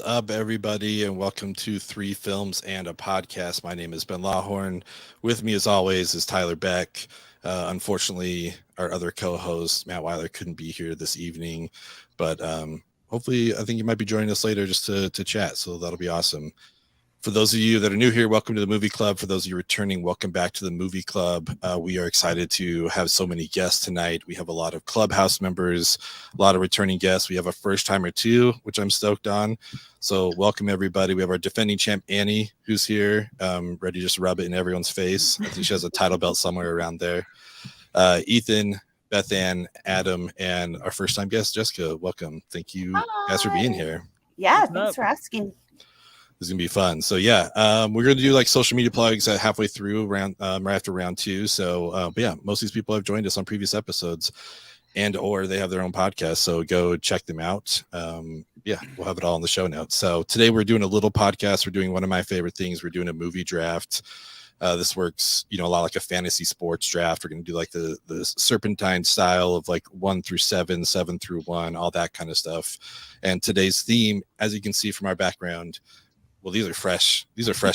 up, everybody, and welcome to Three Films and a Podcast. My name is Ben Lawhorn. With me, as always, is Tyler Beck. Unfortunately, our other co-host, Matt Weiler, couldn't be here this evening, but hopefully, I think you might be joining us later just to chat, so that'll be awesome. For those of you that are new here, welcome to the Movie Club. For those of you returning, welcome back to the Movie Club. We are excited to have so many guests tonight. We have a lot of Clubhouse members, a lot of returning guests. We have a first time or two, which I'm stoked on. So welcome, everybody. We have our defending champ, Annie, who's here, ready to just rub it in everyone's face. I think she has a title belt somewhere around there. Ethan, Beth Ann, Adam, and our first time guest, Jessica. Welcome. Thank you guys for being here. Yeah, thanks for asking. This is gonna be fun. So yeah, we're gonna do like social media plugs halfway through round right after round two. So but yeah, most of these people have joined us on previous episodes and or they have their own podcast. So go check them out. Yeah, we'll have it all in the show notes. So today we're doing a little podcast. We're doing one of my favorite things. We're doing a movie draft. This works, a lot like a fantasy sports draft. We're gonna do like the serpentine style of like 1 through 7, 7 through 1, all that kind of stuff. And today's theme, as you can see from our background, well, these are fresh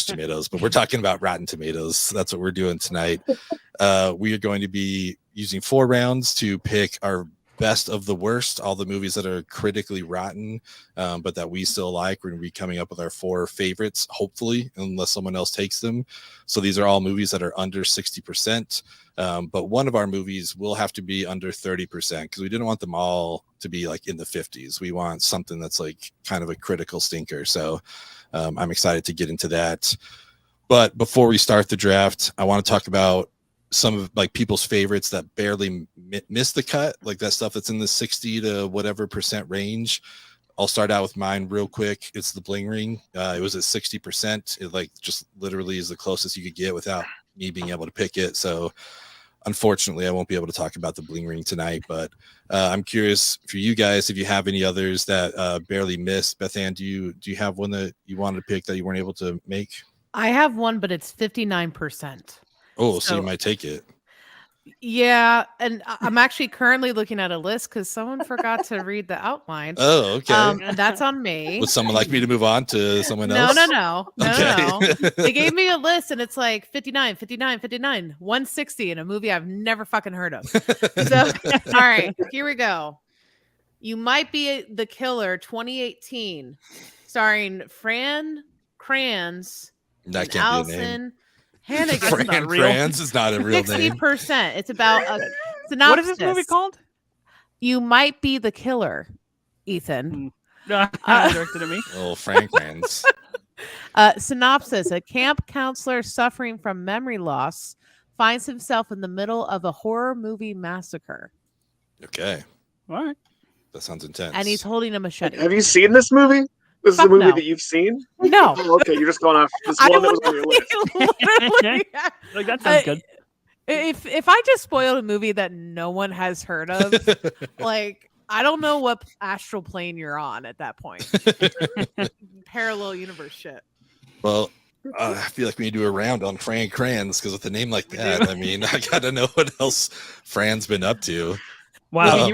tomatoes, but we're talking about Rotten Tomatoes. That's what we're doing tonight. We are going to be using 4 rounds to pick our best of the worst, all the movies that are critically rotten, but that we still like. We're going to be coming up with our 4 favorites, hopefully, unless someone else takes them. So these are all movies that are under 60%. But one of our movies will have to be under 30% because we didn't want them all to be like in the 50s. We want something that's like kind of a critical stinker. So I'm excited to get into that. But before we start the draft, I want to talk about some of like people's favorites that barely missed the cut, like that stuff that's in the 60 to whatever percent range. I'll start out with mine real quick. It's The Bling Ring. It was at 60%. It like just literally is the closest you could get without me being able to pick it. So unfortunately, I won't be able to talk about The Bling Ring tonight, but I'm curious for you guys if you have any others that barely missed. Beth Ann, do you have one that you wanted to pick that you weren't able to make? I have one, but it's 59%. Oh, so you might take it. Yeah, and I'm actually currently looking at a list because someone forgot to read the outline. Oh, okay. And that's on me. Would someone like me to move on to someone else? No. They gave me a list, and it's like 59, 160 in a movie I've never fucking heard of. So, all right, here we go. You Might Be the Killer, 2018, starring Fran Kranz and Allison Hannigan. Fran Kranz is not a real 60%. name. It's about a synopsis. What is this movie called? You Might Be the Killer, Ethan. Directed at me. Oh, Fran Kranz. Synopsis: a camp counselor suffering from memory loss finds himself in the middle of a horror movie massacre. Okay. All right. That sounds intense. And he's holding a machete. Have you seen this movie? This is a movie that you've seen? No. Oh, okay, you're just going off this one that was on your list. Like that sounds good. If I just spoiled a movie that no one has heard of, like I don't know what astral plane you're on at that point. Parallel universe shit. Well, I feel like we need to do a round on Fran Kranz because with a name like that, I mean, I gotta know what else Fran's been up to. Wow,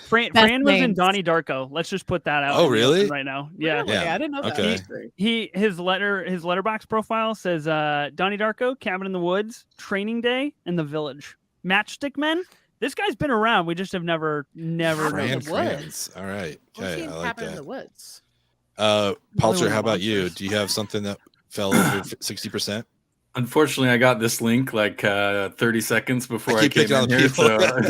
Fran was in Donnie Darko. Let's just put that out. Oh, really? Right now, yeah. Really? I didn't know that. Okay. His letterbox profile says Donnie Darko, Cabin in the Woods, Training Day, and The Village. Matchstick Men. This guy's been around. We just have never Fran known. Kranz. All right. Okay, I like Cabin in that. the Woods. Palcher, how about you? Do you have something that fell over 60%? Unfortunately, I got this link like 30 seconds before I keep came in picking here, on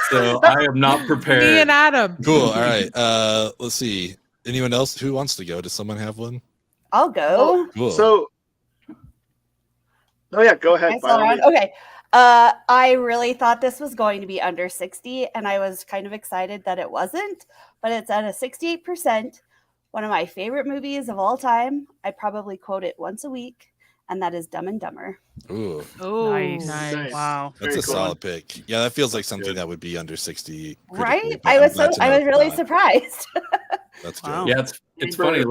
so I am not prepared. Me and Adam. Cool. All right. Let's see. Anyone else who wants to go? Does someone have one? I'll go. Cool. So, oh yeah, go ahead. Okay. I really thought this was going to be under 60, and I was kind of excited that it wasn't, but it's at a 68%. One of my favorite movies of all time. I probably quote it once a week, and that is Dumb and Dumber. Ooh. Oh, Nice. Wow. That's Very a cool. solid pick. Yeah, that feels like something that would be under 60. Right? critically, but I I'm was glad to know really it's not. surprised. That's Wow. good. Yeah, it's funny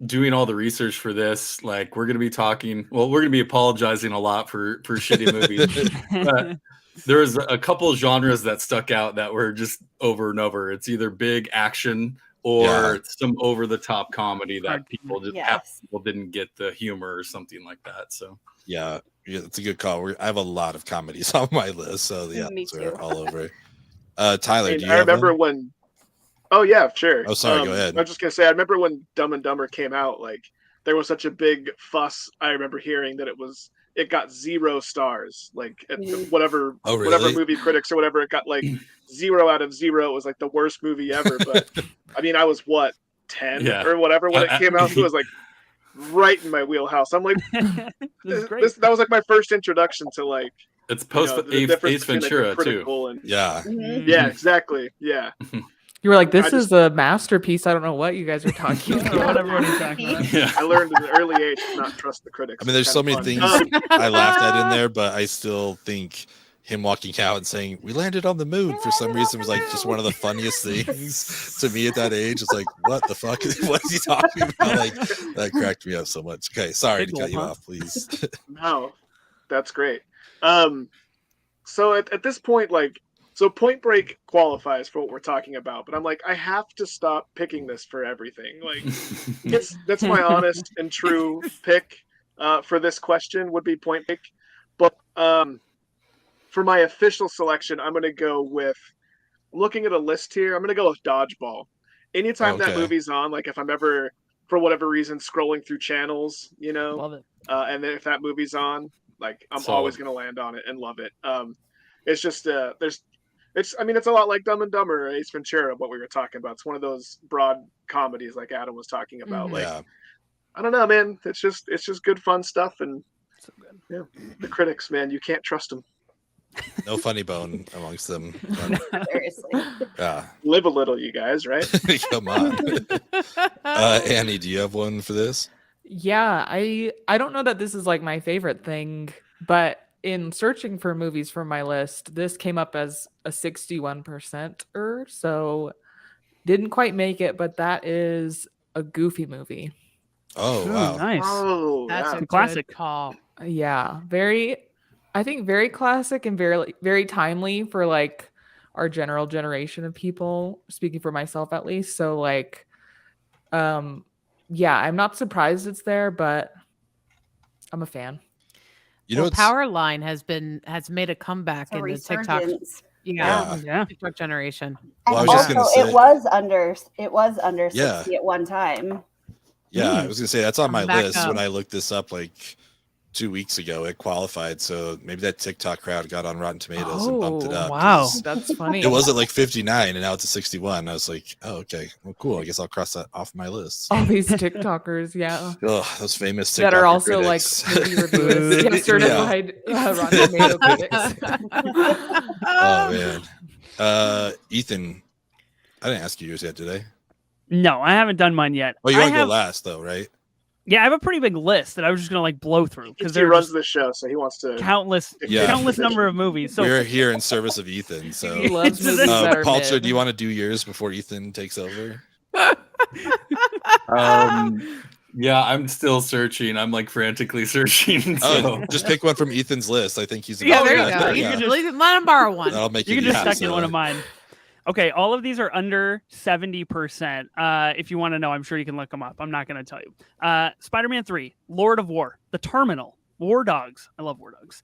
doing all the research for this. Like we're gonna be apologizing a lot for shitty movies. But there was a couple of genres that stuck out that were just over and over. It's either big action or Yeah. some over the top comedy that Hard- people just Yes. people didn't get the humor or something like that. So Yeah, it's a good call. I have a lot of comedies on my list, so yeah, Me those are too. all over. Tyler, And do you I have remember one? when. Oh yeah, sure. Oh, sorry, go ahead. I was just gonna say, I remember when Dumb and Dumber came out. Like, there was such a big fuss. I remember hearing that it got 0 stars. Like, at Mhm. whatever Oh, whatever really? movie critics or whatever, it got like 0 out of 0. It was like the worst movie ever. But I mean, I was what 10 Yeah. or whatever when it came out. So it was like right in my wheelhouse. I'm like, This is great. that was like my first introduction to like it's you post know, the difference Ace between, like, Ventura too. critical and Yeah, Mhm. yeah, exactly, yeah. You were like, this I just- is a masterpiece. I don't know what you guys are talking What about. everybody's talking about. Yeah. I learned at an early age to not trust the critics. I mean, there's It's so kinda many fun. things I laughed at in there, but I still think him walking out and saying "We landed on the moon" for some reason was like just one of the funniest things to me at that age. It's like, what the fuck? What is he talking about? Like, that cracked me up so much. Okay, sorry to Big cut you gulp, huh? off, please. No, that's great. So at this point, like, so Point Break qualifies for what we're talking about, but I'm like, I have to stop picking this for everything. Like, that's my honest and true pick for this question would be Point Break. But for my official selection, I'm gonna go with. I'm looking at a list here. I'm gonna go with Dodgeball. Anytime that Okay. movie's on, like if I'm ever for whatever reason scrolling through channels, you know, Love it. and then if that movie's on, like I'm Solid. always gonna land on it and love it. It's just I mean, it's a lot like Dumb and Dumber or Ace Ventura, what we were talking about. It's one of those broad comedies like Adam was talking about. Mhm. Like, Yeah, I don't know, man. It's just good fun stuff, and So good. yeah, the critics, man, you can't trust them. no funny bone amongst them. Seriously. Yeah, Live a little, you guys, right? come on. Annie, do you have one for this? Yeah, I don't know that this is like my favorite thing, but in searching for movies for my list, this came up as a 61% so didn't quite make it, but that is a Goofy movie. Oh, Ooh, wow. nice. Oh, That's yeah. a Classic. good call. Yeah, I think very classic and very timely for like our general generation of people, speaking for myself at least. So like yeah, I'm not surprised it's there, but I'm a fan. You know, Well, it's Powerline has made a comeback A in the TikTok. resurgence. Yeah, Yeah. TikTok generation. Well, I And was just gonna also, say- it was under Yeah. 60 at one time. Yeah, I was gonna say that's on my Coming back list up. when I looked this up like 2 weeks ago. It qualified, so maybe that TikTok crowd got on Rotten Tomatoes and bumped it Oh, up. wow. 'cause That's funny. It was at like 59, and now it's at 61. I was like, oh, okay, well, cool. I guess I'll cross that off my list. all these TikTokers, yeah. Oh, those famous TikToker That are also critics. like movie reviewers, yeah, certified Rotten Tomato critics. Oh man, Ethan, I didn't ask you yours yet, did I? No, I haven't done mine yet. Oh, you I want to go have- last though, right? Yeah, I have a pretty big list that I was just gonna like blow through because He there are runs just the show, so he wants to. countless, Yeah. countless number of movies. So We're here in service of Ethan. So, He loves movies that are Palcher, mid. do you want to do yours before Ethan takes over? Yeah, I'm still searching. I'm like frantically searching. Oh, So. just pick one from Ethan's list. I think he's. Yeah, about there to- you go. yeah. You can let him borrow one. That'll make you it can just easy, stuck in so- one of mine. Okay, all of these are under 70%. If you want to know, I'm sure you can look them up. I'm not going to tell you. Spider-Man 3, Lord of War, The Terminal, War Dogs. I love War Dogs.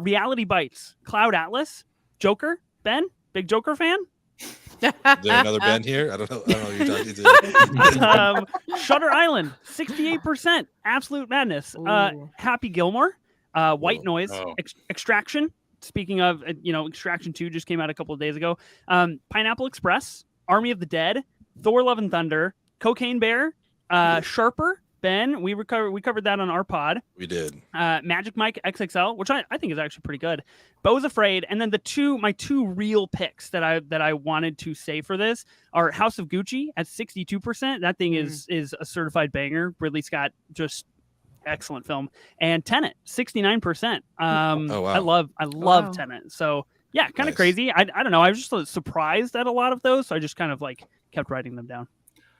Reality Bites, Cloud Atlas, Joker. Ben, big Joker fan. Is there another Ben here? I don't know who you're talking to. Shutter Island, 68%. Absolute madness. Ooh. Happy Gilmore, White Whoa. Noise, Oh. Extraction. Speaking of, Extraction 2 just came out a couple of days ago. Pineapple Express, Army of the Dead, Thor: Love and Thunder, Cocaine Bear, Sharper. Ben, we covered that on our pod. We did. Magic Mike XXL, which I think is actually pretty good. Beau's Afraid, and then my two real picks that I wanted to say for this are House of Gucci at 62%. That thing is a certified banger. Ridley Scott, just excellent film. And Tenet, 69%. Oh, wow. I love Wow. Tenet. So yeah, kind of Nice. crazy. I don't know. I was just surprised at a lot of those, so I just kind of like kept writing them down.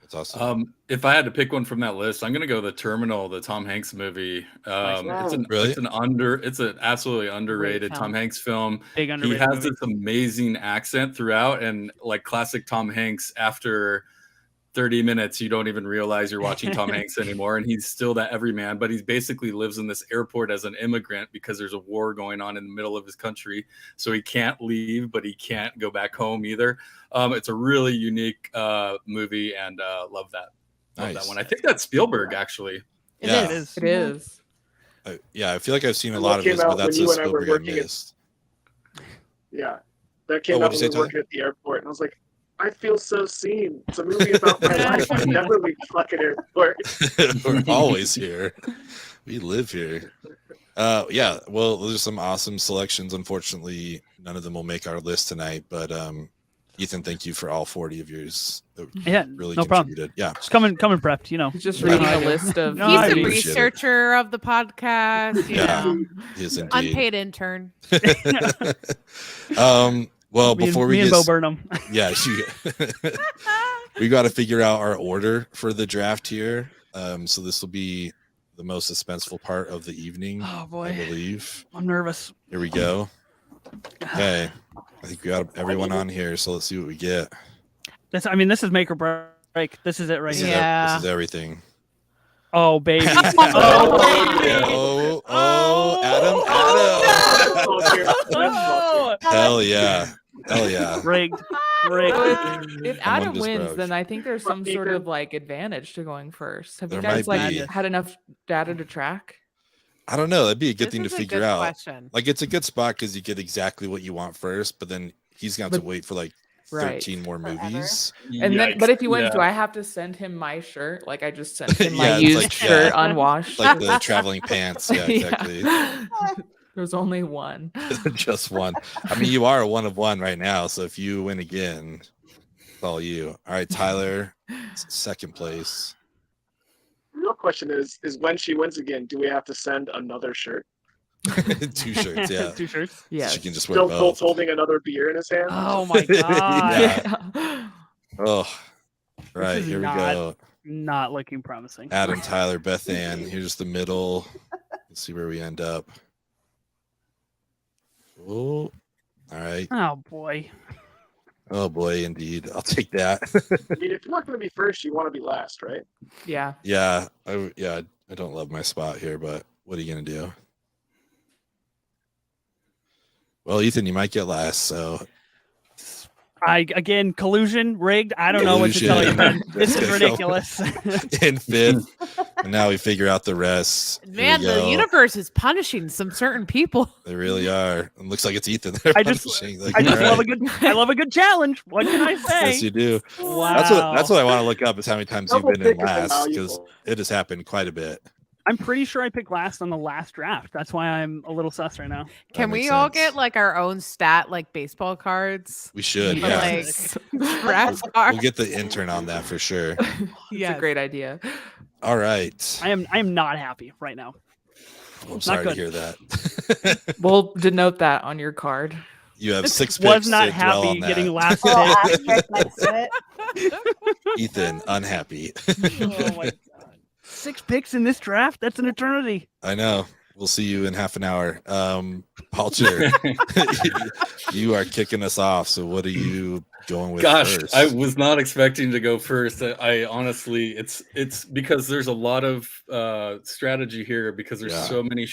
That's awesome. If I had to pick one from that list, I'm gonna go The Terminal, the Tom Hanks movie. Really? It's an absolutely underrated film. Tom Hanks film. Big He underrated has movie. this amazing accent throughout, and like classic Tom Hanks. After 30 minutes, you don't even realize you're watching Tom Hanks anymore. And he's still that everyman, but he basically lives in this airport as an immigrant because there's a war going on in the middle of his country. So he can't leave, but he can't go back home either. It's a really unique movie, and love that. Love that one. I think that's Spielberg, actually. Yeah. It is. It is. Yeah, I feel like I've seen a And lot that of came his, but out that's when a you and I were Spielberg I working at- missed. Yeah, that came out what'd when you we say, were working at the airport, and I was like, I feel so seen. It's a movie about my life. I never leave the fucking airport. We're always here. We live here. Yeah, well, those are some awesome selections. Unfortunately, none of them will make our list tonight, but Ethan, thank you for all 40 of yours. That Yeah, really no problem. contributed. Yeah. Just coming prepped, you know. He's just Yeah. reading a list of. No, He's I a appreciate it. researcher of the podcast. You Yeah. know, He is indeed. unpaid intern. Well, Me and- before we me and get Bo Burnham. yeah, we got to figure out our order for the draft here. So this will be the most suspenseful part of the evening, Oh I boy, believe. I'm nervous. Here we go. Okay, I think we got everyone on here, so let's see what we get. This is make or break. This is it right This here. is, Yeah. this is everything. Oh baby. Adam, Oh, hell yeah, rigged. So if I'm Adam just wins, broke. then I think there's some sort Ethan. of like advantage to going first. Have There you guys might like be. had enough data to track? I don't know. That'd be a good This thing to is a figure good out. question. Like, it's a good spot because you get exactly what you want first, but then he's gonna have to But- wait for like Right. 13 more Forever. movies. And then, but if he wins, Yeah. do I have to send him my shirt? Like I just sent him my Yeah, it's used like- shirt yeah. unwashed. Like the traveling pants. Yeah, exactly. There's only one. Just one. I mean, you are a one of one right now. So if you win again, it's all you. All right, Tyler, second place. The real question is when she wins again, do we have to send another shirt? 2 shirts. Yeah. 2 shirts. Yeah. She can just wear Still Colt's both. holding another beer in his hand. Oh my god. Yeah. Oh, right. is Here we not- go. Not looking promising. Adam, Tyler, Beth Ann. Here's the middle. Let's see where we end up. Oh, all right. Oh boy. Oh boy, indeed. I'll take that. I mean, if you're not going to be first, you want to be last, right? Yeah. Yeah, I don't love my spot here, but what are you gonna do? Well, Ethan, you might get last, so Again, collusion, rigged. I don't know what to tell you, man. Collusion. This is Let's go. ridiculous. in fifth. And now we figure out the rest. Here Man, we the go. universe is punishing some certain people. They really are. It looks like it's Ethan. They're I just punishing. Like, I just all love a right. good challenge. What can I say? Yes, you do. Wow. That's what I want to look up is how many times you've Double been in pick is last, because invaluable. it has happened quite a bit. I'm pretty sure I picked last on the last draft. That's why I'm a little sus right now. Can makes we all sense. get like our own stat, like baseball cards? We should, Yeah. yeah. Like draft We'll cards. get the intern on that for sure. It's Yes. a great idea. All right. I am not happy right now. I'm sorry to good. hear that. We'll denote that on your card. You have 6 picks. Was not to dwell happy on getting that. last Little pick. asterisk next to it. Ethan, unhappy. Oh my god. 6 picks in this draft? That's an eternity. I know. We'll see you in half an hour. Palcher, you are kicking us off. So what are you going with Gosh, first? I was not expecting to go first. I honestly, it's because there's a lot of strategy here because there's Yeah. so many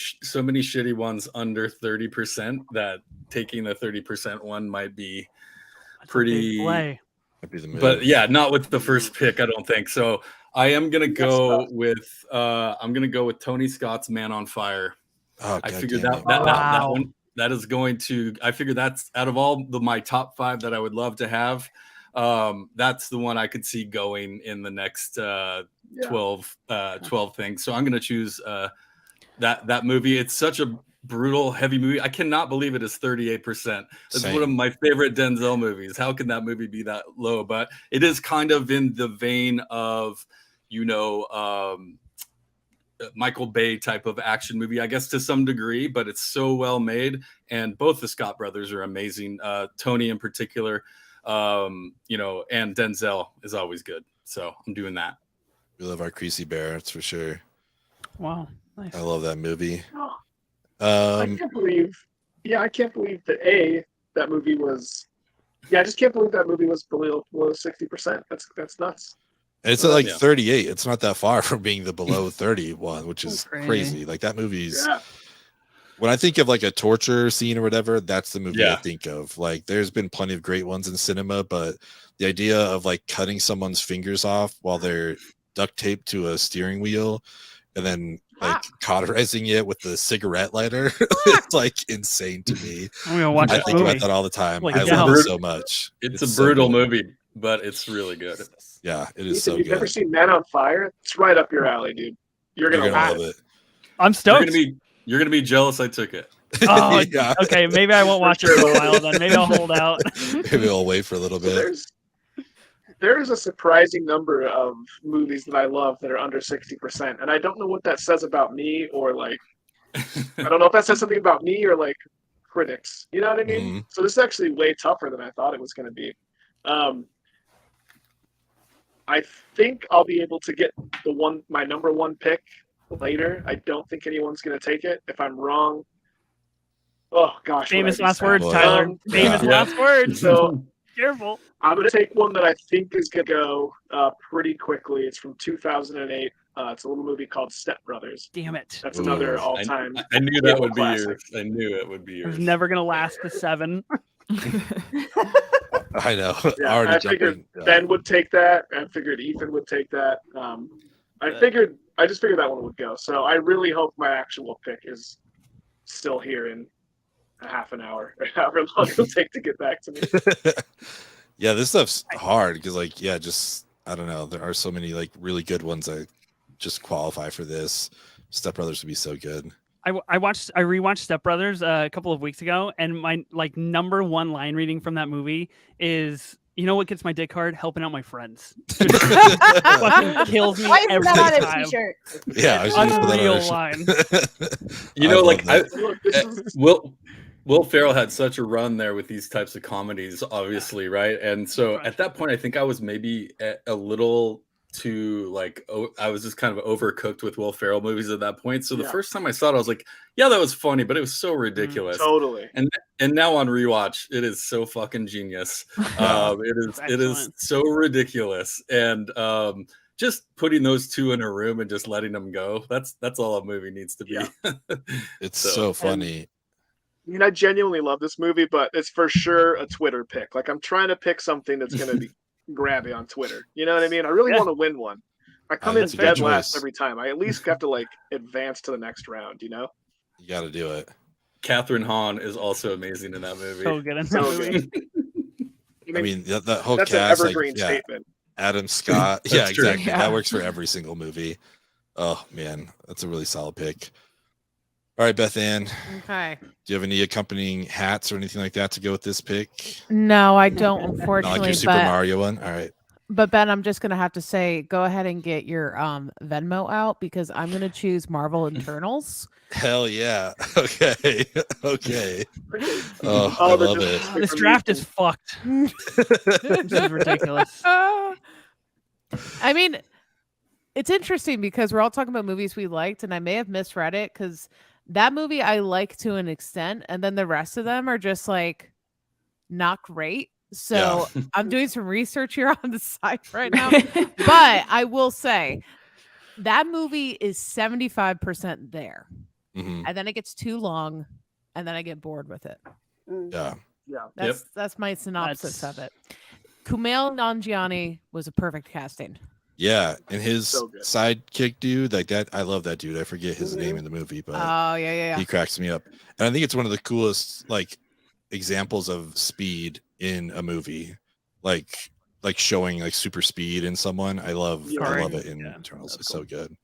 shitty ones under 30% that taking the 30% one might be That's a big pretty. play. Might be the move. But yeah, not with the first pick. I don't think so. I am gonna go with Tony Scott's Man on Fire. Oh, I God figured damn that it. that Wow. one that is going to. I figured that's out of all my top 5 that I would love to have. That's the one I could see going in the next 12 things. So I'm going to choose that movie. It's such a brutal, heavy movie. I cannot believe it is 38%. It's one of Same. my favorite Denzel movies. How can that movie be that low? But it is kind of in the vein of, Michael Bay type of action movie, I guess, to some degree, but it's so well made. And both the Scott brothers are amazing. Tony in particular, and Denzel is always good. So I'm doing that. We love our Creasy Bear, that's for sure. Wow. Nice. I love that movie. I can't believe. Yeah, I can't believe that that movie was. Yeah, I just can't believe that movie was below 60%. That's nuts. And it's at like Yeah. 38. It's not that far from being the below 30 one, which is Crazy. crazy. Like that movie's Yeah. when I think of like a torture scene or whatever, that's the movie I Yeah. think of. Like there's been plenty of great ones in cinema, but the idea of like cutting someone's fingers off while they're duct taped to a steering wheel and then like cauterizing it with the cigarette lighter, it's like insane to me. I'm gonna watch I that think movie. about that all the time. Like I hell. love it so much. It's a so brutal good. movie, but it's really good. Yeah, it is Ethan, so you've never good. seen Men on Fire? It's right up your alley, dude. You're You're gonna, gonna love love it. it. I'm stoked. You're gonna be jealous I took it. Oh, Yeah. okay. Maybe I won't watch it for a while then. Maybe I'll hold out. Maybe I'll wait for a little So bit. there's a surprising number of movies that I love that are under 60%, and I don't know what that says about me or like I don't know if that says something about me or like critics. You know what I mean? So this is actually way tougher than I thought it was going to be. I think I'll be able to get my number one pick later. I don't think anyone's going to take it. If I'm wrong, oh gosh. Famous would I be last sad? words, Boy. Tyler. Yeah. Famous Yeah. last words. So Careful. I'm going to take one that I think is going to go pretty quickly. It's from 2008. It's a little movie called Step Brothers. Damn it. That's Ooh. another I, all-time. I knew that cable would be classic. yours. I knew it would be It yours. was never gonna last the 7. I know. Yeah, Already I figured jumping. Ben would take that. I figured Ethan would take that. I just figured that one would go. So I really hope my actual pick is still here in a half an hour, or however long it'll take to get back to me. Yeah, this stuff's hard because, like, yeah, just I don't know. There are so many like really good ones that just qualify for this. Step Brothers would be so good. I rewatched Step Brothers a couple of weeks ago, and my like number one line reading from that movie is, you know what gets my dick hard? Helping out my friends. Fucking kills me Why is every that on a time. t-shirt? Yeah, I was just put that on Unreal our sh- line. You know, love like that. Look, this is Will Ferrell had such a run there with these types of comedies, obviously, right? And so at that point, I think I was maybe a little too like I was just kind of overcooked with Will Ferrell movies at that point. So the Yeah. first time I saw it, I was like, yeah, that was funny, but it was so ridiculous. totally. And now on rewatch, it is so fucking genius. It is Excellent. so ridiculous, and just putting those two in a room and just letting them go. That's all a movie needs to be. Yeah. It's So- so funny. I mean, I genuinely love this movie, but it's for sure a Twitter pick. Like, I'm trying to pick something that's going to be grabby on Twitter. You know what I mean? I really Yeah. want to win one. I come That's in a good dead last choice. every time. I at least have to like advance to the next round. You know? You got to do it. Catherine Hahn is also amazing in that movie. So good in that So movie. good. I mean, that whole that's cast, an like, evergreen yeah, statement. Adam Scott. Yeah, That's true. exactly. Yeah. That works for every single movie. Oh man, that's a really solid pick. All right, Beth Ann, do Okay. you have any accompanying hats or anything like that to go with this pick? No, I don't, Not like unfortunately. your Super but, Mario one. All right. but Ben, I'm just gonna have to say, go ahead and get your Venmo out because I'm gonna choose Marvel Internals. Hell yeah. Okay. Okay. Oh, Oh, I the love it. just- This draft is fucked. This is ridiculous. I mean, it's interesting because we're all talking about movies we liked, and I may have misread it because that movie I like to an extent, and then the rest of them are just like not great. So I'm doing some research here on the side right now. But I will say that movie is 75% there. Mhm. And then it gets too long, and then I get bored with it. Yeah. Yeah. That's my synopsis That's- of it. Kumail Nanjiani was a perfect casting. Yeah. And his So good. sidekick dude, like that, I love that dude. I forget his name in the movie, but Oh yeah. he cracks me up. And I think it's one of the coolest like examples of speed in a movie. Like showing like super speed in someone. I love it in Yeah, Eternals. that's It's so good.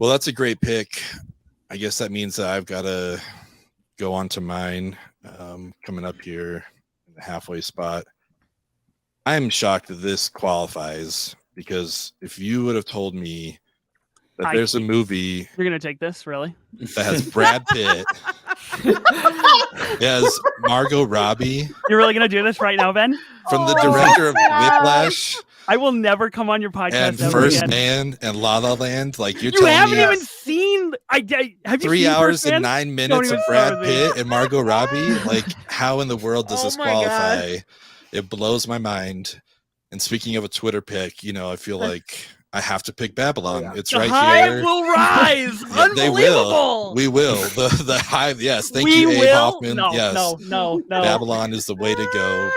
Well, that's a great pick. I guess that means that I've got to go on to mine coming up here in the halfway spot. I'm shocked that this qualifies because if you would have told me that I there's a can't- movie You're gonna take this, really? that has Brad Pitt, it has Margot Robbie You're really gonna do this right now, Ben? from the Oh, director of gosh. Whiplash I will never come on your podcast and ever First again. Man and La La Land. Like you're You telling haven't me even seen. Have you 3 seen hours First and Man? 9 minutes even of Brad start with me. Pitt and Margot Robbie. Like, how in the world does Oh this my God. qualify? It blows my mind. And speaking of a Twitter pick, you know, I feel like I have to pick Babylon. yeah. It's The right Hive here. will rise. Yeah, they will. Unbelievable. We will. The Hive. Yes. Thank We you, Abe will. Hoffman. No, Yes. no. Babylon is the way to go.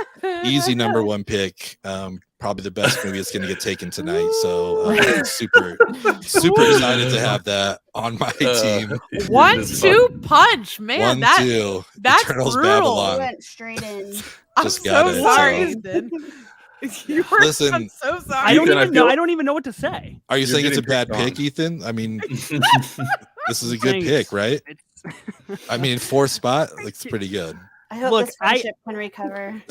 Easy number one pick. Probably the best movie that's going to get taken tonight. So super excited to have that on my team. 1-2 punch, man. 1-2. that's Eternals brutal. We Babylon. went straight in. I'm Just got so it, sorry, so- Ethan. I'm Listen, so I sorry. don't Ethan, I even know. feel- I don't even know what to say. Are you You're saying it's a getting bad picked pick, on. Ethan? I mean, this is a I'm good saying pick, right? It's- I mean, fourth spot looks pretty good. I hope Look, this friendship can recover.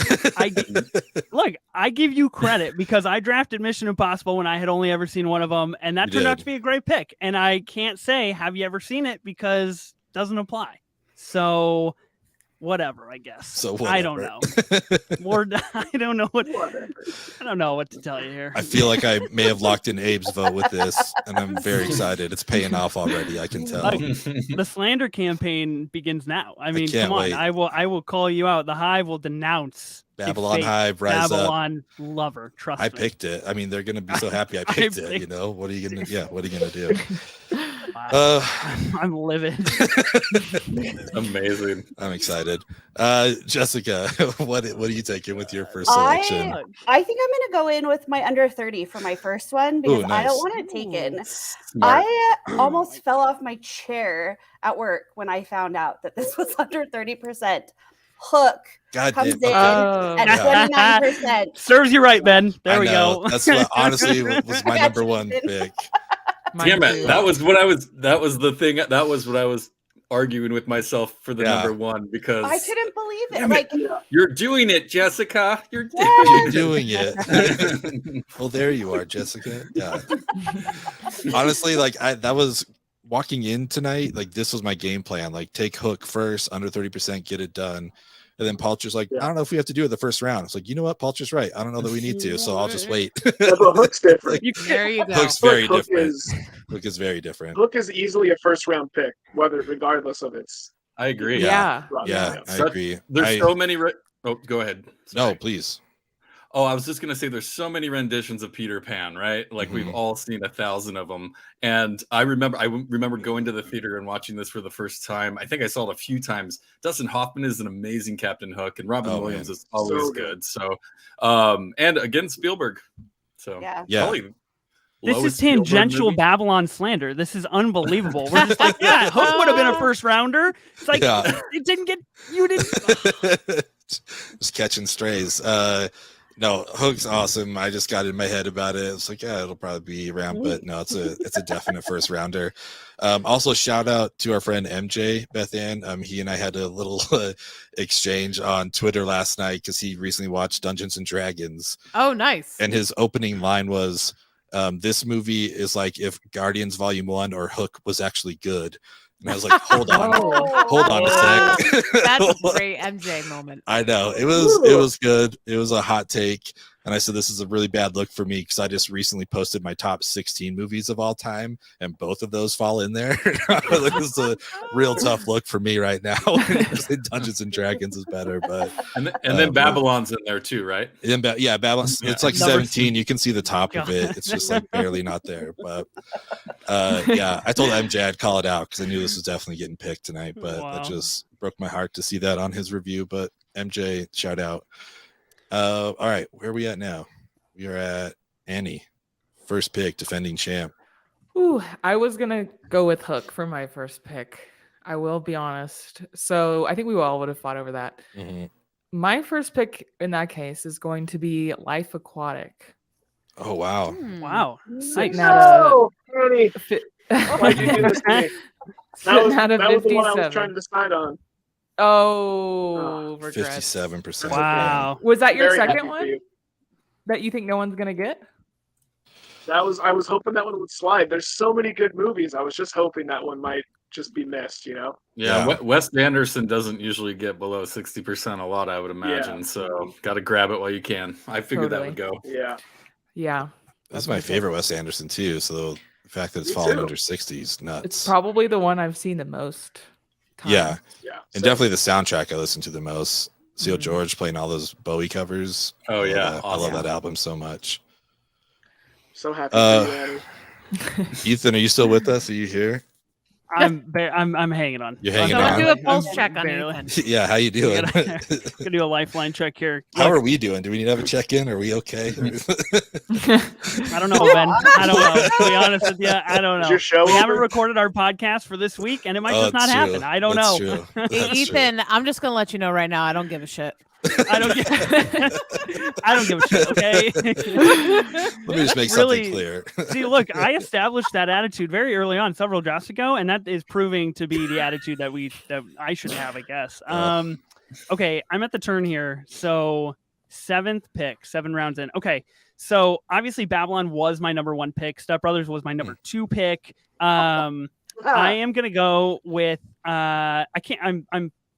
Look, I give you credit because I drafted Mission Impossible when I had only ever seen one of them, and that You turned out did. to be a great pick. And I can't say, have you ever seen it, because it doesn't apply. So, whatever, I guess. So I don't whatever. know. More, I don't know what Whatever. I don't know what to tell you here. I feel like I may have locked in Abe's vote with this, and I'm very excited. It's paying off already. I can tell. Like, the slander campaign begins now. I mean, can't come on. wait. I will call you out. The Hive will denounce a Babylon fake Hive, rise up. Babylon lover. Trust I me. picked it. I mean, they're gonna be so happy I I picked it. picked- You know, what are you gonna? Yeah, what are you gonna do? Wow. I'm livid. Amazing. I'm excited. Jessica, what are you taking with your first selection? I think I'm gonna go in with my under 30 for my first one because I nice. don't want to take it. Smart. I almost fell off my chair at work when I found out that this was under 30%. Hook God comes damn. in Oh. at Yeah. 29%. Serves you right, Ben. There I we know. go. That's what honestly was my I got number you, one Ethan. pick. Mine Damn it. too. That was what I was. That was the thing. That was what I was arguing with myself for the Yeah. number one because I couldn't believe it. Damn it. Like, you're doing it, Jessica. You're You're doing doing it. Well, there you are, Jessica. Yeah. Honestly, like that was walking in tonight. Like this was my game plan. Like take Hook first, under 30%, get it done. And then Palcher's like, I don't know if we have to do it the first round. It's like, you know what? Palcher's right. I don't know that we need to, so I'll just wait. Yeah, but Hook's different. You There you go. Hook's very Hook different. is Hook is very different. Hook is easily a first round pick, whether regardless of its. I agree. Yeah. run. Yeah, I Such- agree. There's so many. Oh, go ahead. No, Sorry. please. Oh, I was just gonna say there's so many renditions of Peter Pan, right? Like we've Mhm. all seen 1,000 of them. And I remember going to the theater and watching this for the first time. I think I saw it a few times. Dustin Hoffman is an amazing Captain Hook, and Robin Oh, Williams man. is always So good. So, and again Spielberg. So Yeah. Yeah. probably This lowest is Spielberg tangential movie. Babylon slander. This is unbelievable. We're just like, yeah, Hook would have been a first rounder. It's like Yeah. it didn't get you didn't. Just catching strays. No, Hook's awesome. I just got in my head about it. It's like, yeah, it'll probably be around, but no, it's a definite first rounder. Also, shout out to our friend MJ Beth Ann. He and I had a little exchange on Twitter last night because he recently watched Dungeons and Dragons, Oh, nice. and his opening line was, "This movie is like if Guardians Volume 1 or Hook was actually good." And I was like, hold on, Oh. hold on a sec. That's a great MJ moment. I know it was good. It was a hot take, and I said this is a really bad look for me because I just recently posted my top 16 movies of all time, and both of those fall in there. This is a real tough look for me right now. Dungeons and Dragons is better, but And then Babylon's in there too, right? then yeah, balance. It's like Number 17. You can see the top of it. It's just like barely not there. But yeah, I told MJ I'd call it out because I knew this was definitely getting picked tonight. But Wow. that just broke my heart to see that on his review. But MJ, shout out. All right, where are we at now? We are at Annie, first pick, defending champ. Ooh, I was gonna go with Hook for my first pick. I will be honest. So I think we all would have fought over that. Mhm. My first pick in that case is going to be Life Aquatic. Oh wow, Hmm. Wow. Sitting Nice. at a No, Annie, fi- why'd you do this to me? sitting at a That was the one I was 57. trying to decide on. Oh, regrets. 57%. Wow. Was that your Very happy second for one you. that you think no one's gonna get? I was hoping that one would slide. There's so many good movies. I was just hoping that one might just be missed, you know? Yeah, Yeah. Wes Anderson doesn't usually get below 60% a lot, I would imagine. Yeah. So got to grab it while you can. I figured that would go. Yeah. Yeah, That's my favorite Wes Anderson too. So the fact that it's Me fallen too. under 60 is nuts. it's probably the one I've seen the most. Yeah. Yeah. And definitely the soundtrack I listen to the most. Seal Mhm. George playing all those Bowie covers. Oh, I love yeah, that. I love awesome. that album so much. So happy Uh, for you, Annie. Ethan, are you still with us? Are you here? I'm hanging on. You're hanging Someone on. do a I'm pulse check on barely- Ethan. Yeah, how you doing? Gonna do a lifeline check here. How Look, are we doing? Do we need to have a check-in? Are we okay? I don't know, Ben. I don't know. To be honest with you, I don't Is know. your show We haven't over? recorded our podcast for this week, and it might Oh, just not that's happen. true. I don't That's know. true. That's true. Ethan, I'm just gonna let you know right now. I don't give a shit. I don't give. I don't give a shit. Okay. Let me just make Really- something clear. See, look, I established that attitude very early on, several drafts ago, and that is proving to be the attitude that I should have, I guess. Okay, I'm at the turn here. So 7th pick, 7 rounds in. Okay, so obviously Babylon was my number 1 pick. Step Brothers was my number 2 pick. I am gonna go with I'm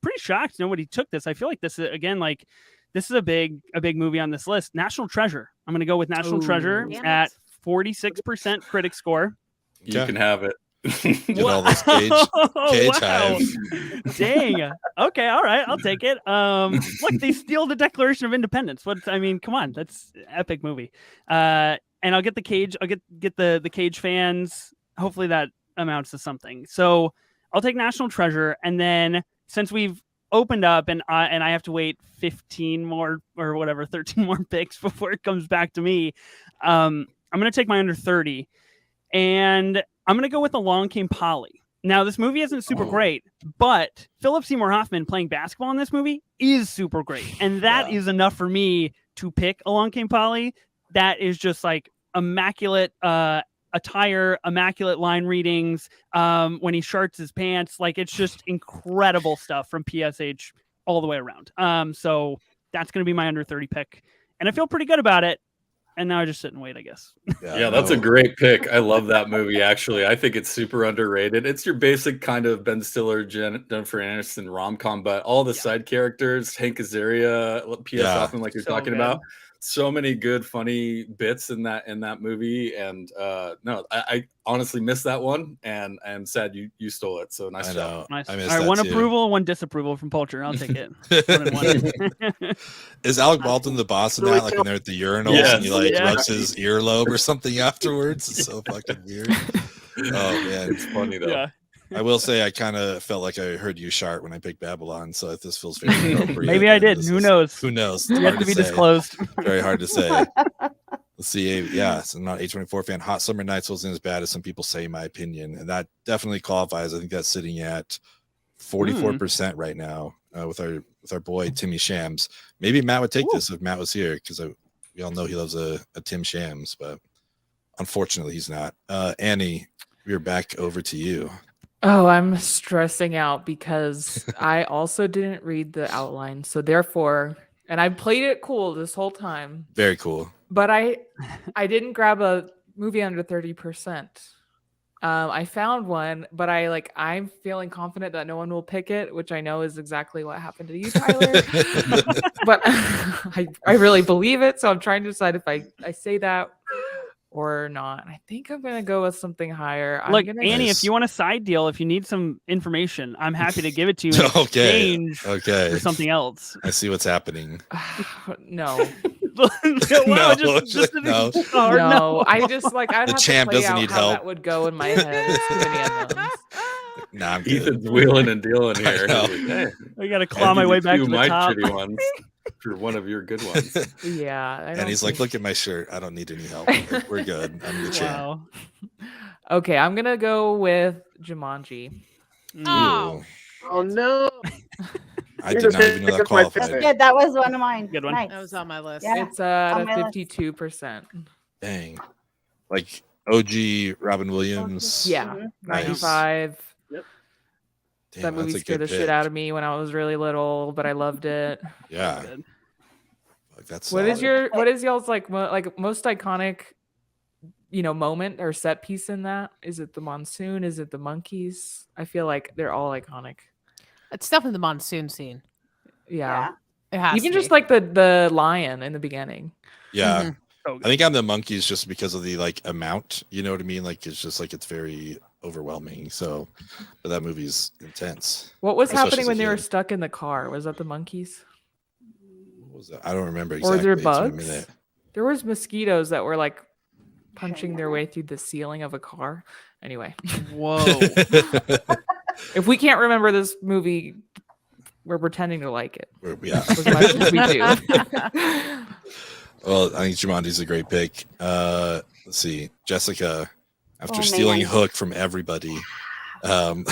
pretty shocked nobody took this. I feel like this is again like this is a big movie on this list. National Treasure. I'm gonna go with National Ooh. Treasure Damn at it. 46% critic score. You Okay. can have it. Get all this cage Wow. hive. Dang. Okay, all right, I'll take it. Look, they steal the Declaration of Independence. I mean, come on, that's an epic movie. And I'll get the cage. I'll get the cage fans. Hopefully that amounts to something. So I'll take National Treasure, and then since we've opened up and I have to wait 15 more or whatever 13 more picks before it comes back to me, I'm gonna take my under 30, and I'm gonna go with Along Came Polly. Now this movie isn't super Oh. great, but Philip Seymour Hoffman playing basketball in this movie is super great, and that Yeah. is enough for me to pick Along Came Polly. That is just like immaculate attire, immaculate line readings, when he shirts his pants, like it's just incredible stuff from PSH all the way around. So that's going to be my under 30 pick, and I feel pretty good about it. And now I just sit and wait, I guess. Yeah, that's a great pick. I love that movie, actually. I think it's super underrated. It's your basic kind of Ben Stiller, Jennifer Aniston rom-com, but all the side characters, Hank Azaria, P.S. Yeah. Hoffman, like you're So talking good. about. So many good, funny bits in that movie. And no, I honestly missed that one, and I'm sad you stole it. So nice I job. know. Nice. I All missed right, that one too. approval, one disapproval from Poulter. I'll take it. 1 and 1. Is Alec Baldwin the boss in Really that? Like when they're at the urinals Yes. and he like Yeah. rubs his earlobe or something afterwards? It's so fucking weird. Oh man. It's funny though. Yeah. I will say I kind of felt like I heard you shart when I picked Babylon, so this feels very appropriate. Maybe I and did. this Who is- knows? Who knows? It's Yet hard to be say. disclosed. Very hard to say. Let's see. Yeah, so I'm not an A24 fan. Hot Summer Nights wasn't as bad as some people say, in my opinion, and that definitely qualifies. I think that's sitting at 44% right now with our boy Timmy Shams. Maybe Matt would take this if Matt was here, because we all know he loves a Tim Shams, but unfortunately he's not. Annie, we're back over to you. Oh, I'm stressing out because I also didn't read the outline. So therefore, and I played it cool this whole time, Very cool. but I didn't grab a movie under 30%. I found one, but I'm feeling confident that no one will pick it, which I know is exactly what happened to you, Tyler. But I really believe it, so I'm trying to decide if I say that or not. I think I'm gonna go with something higher. Look, I'm gonna Annie, Nice. if you want a side deal, if you need some information, I'm happy to give it to you in Okay. exchange Okay. for something else. I see what's happening. no. Wow, No, just an no. hard No, I just I'd The have champ to play doesn't out need how help. that would go in my head. It's too many unknowns. Nah, I'm good. Ethan's wheeling and dealing I here. know. Hey, I gotta I'll claw give my you way back two to of the my top. shitty ones for one of your good ones. Yeah. I And don't he's like, think- look at my shirt. I don't need any help. We're good. I'm the champ. Wow. Okay, I'm gonna go with Jumanji. Oh. Ooh. Oh no! I You're did just not even know picking that up my qualified. pick. Good. That was one of mine. Good one. Nice. That was on my list. Yeah. It's at on a my list. 52%. Dang. Like OG Robin Williams. Yeah, Mhm. Nice. 95. Damn, That movie that's a scared the good shit pick. out of me when I was really little, but I loved it. Yeah. Good. Like that's What is solid. what is y'all's like most iconic, moment or set piece in that? Is it the monsoon? Is it the monkeys? I feel like they're all iconic. It's definitely the monsoon scene. Yeah. It has Even to just be. like the lion in the beginning. Yeah. Mhm. So I think I'm the monkeys just because of the amount, you know what I mean? Like it's just it's very overwhelming. So but that movie's intense. What was Especially happening as a when they were kid. stuck in the car? Was that the monkeys? What was that? I don't remember Or exactly. is there It's been a bugs? minute. There was mosquitoes that were like punching their way through the ceiling of a car. Anyway, Whoa. if we can't remember this movie, we're pretending to like it Yeah. as much as we do. Well, I think Jumanji's a great pick. Let's see, Jessica. After Oh, stealing man. Hook from everybody, what So is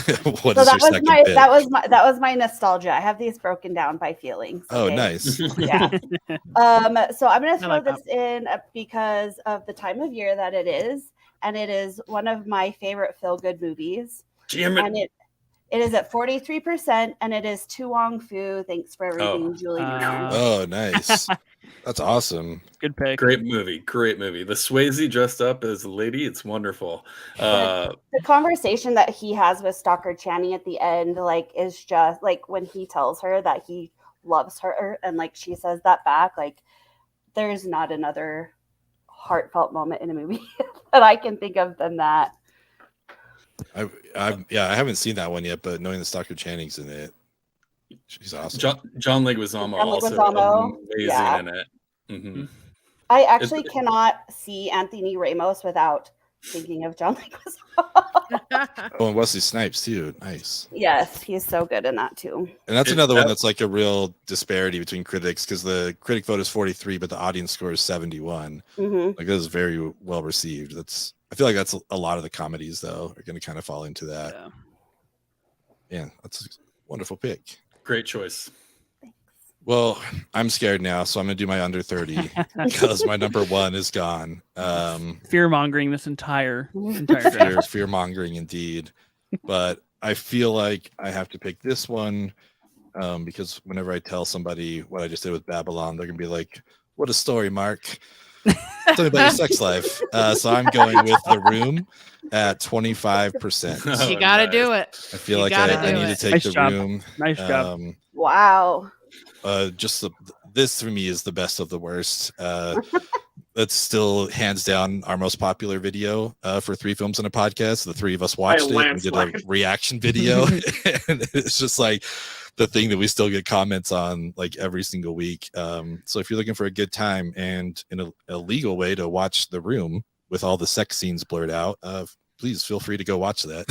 that your was second my pick? that was my nostalgia. I have these broken down by feelings. Oh, okay? nice. Yeah. So I'm gonna I throw like this in because of the time of year that it is, and it is one of my favorite feel-good movies. Damn it. And it is at 43%, and it is Tu Wong Fu. Thanks for everything, Julie Newmar. Oh, nice. That's awesome. Good pick. Great movie. Great movie. The Swayze dressed up as a lady. It's wonderful. The conversation that he has with Stalker Channing at the end, like, is just like when he tells her that he loves her, and like she says that back. Like, there's not another heartfelt moment in a movie that I can think of than that. I haven't seen that one yet, but knowing that Dr. Channing's in it, she's awesome. John Leguizamo John also Leguizamo, amazing yeah. in it. Mhm. I actually cannot see Anthony Ramos without thinking of John Leguizamo. Oh, and Wesley Snipes too. Nice. Yes, he's so good in that too. And that's It- another one that- that's like a real disparity between critics because the critic vote is 43, but the audience score is 71. Hmm. Like that is very well received. I feel like that's a lot of the comedies though are going to kind of fall into that. Yeah. Yeah, that's a wonderful pick. Great choice. Well, I'm scared now, so I'm gonna do my under 30 because my number one is gone. Fear mongering this entire draft. Fear mongering indeed, but I feel like I have to pick this one because whenever I tell somebody what I just did with Babylon, they're gonna be like, "What a story, Mark! Tell me about your sex life." So I'm going with The Room at 25%. Oh, You got to nice. do it. I feel You like gotta I do need it. to take Nice The job. Room. Nice job. Wow. This for me is the best of the worst. That's still hands down our most popular video for Three Films and a Podcast. The three of us watched it. We did a landslide. reaction video, and it's just like the thing that we still get comments on like every single week. So if you're looking for a good time and in a legal way to watch The Room with all the sex scenes blurred out, please feel free to go watch that.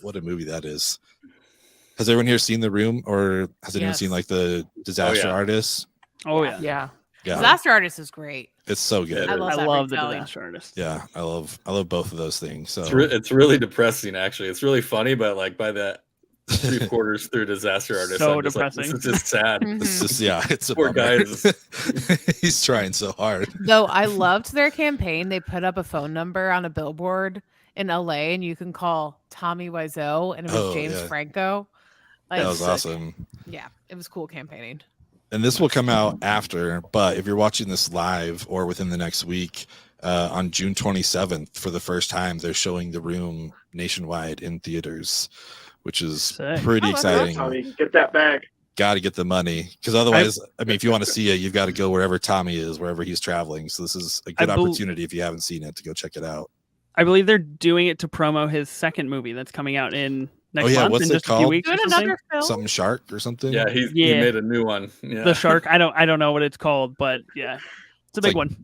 What a movie that is. Has everyone here seen The Room, or has anyone Yes. seen like the Disaster yeah. Artist? Oh yeah. Yeah. Yeah, Disaster Artist is great. it's so good. Yeah, I love I that love the retelling. disaster artist. Yeah, I love both of those things. So It's really depressing, actually. It's really funny, but like by that 3/4 through Disaster Artist, So I'm just like, depressing. this is just sad. it's just it's a Poor guy bummer. is- He's trying so hard. Though I loved their campaign. They put up a phone number on a billboard in LA, and you can call Tommy Wiseau, and it was Oh, James yeah. Franco. Like, That was sick. awesome. yeah, it was cool campaigning. And this will come out after, but if you're watching this live or within the next week, on June 27th, for the first time, they're showing The Room nationwide in theaters, which is Sick. pretty Oh, that's exciting. Tommy, get that bag. Got to get the money because otherwise, I mean, if you want to see it, you've got to go wherever Tommy is, wherever he's traveling. So this is a good I bel- opportunity if you haven't seen it to go check it out. I believe they're doing it to promo his second movie that's coming out in next yeah, month what's in it just a few called? weeks. or Doing something. another film. Something Shark or something. Yeah, he Yeah. made a new one. Yeah. The shark. I don't know what it's called, but yeah, it's a big like- one.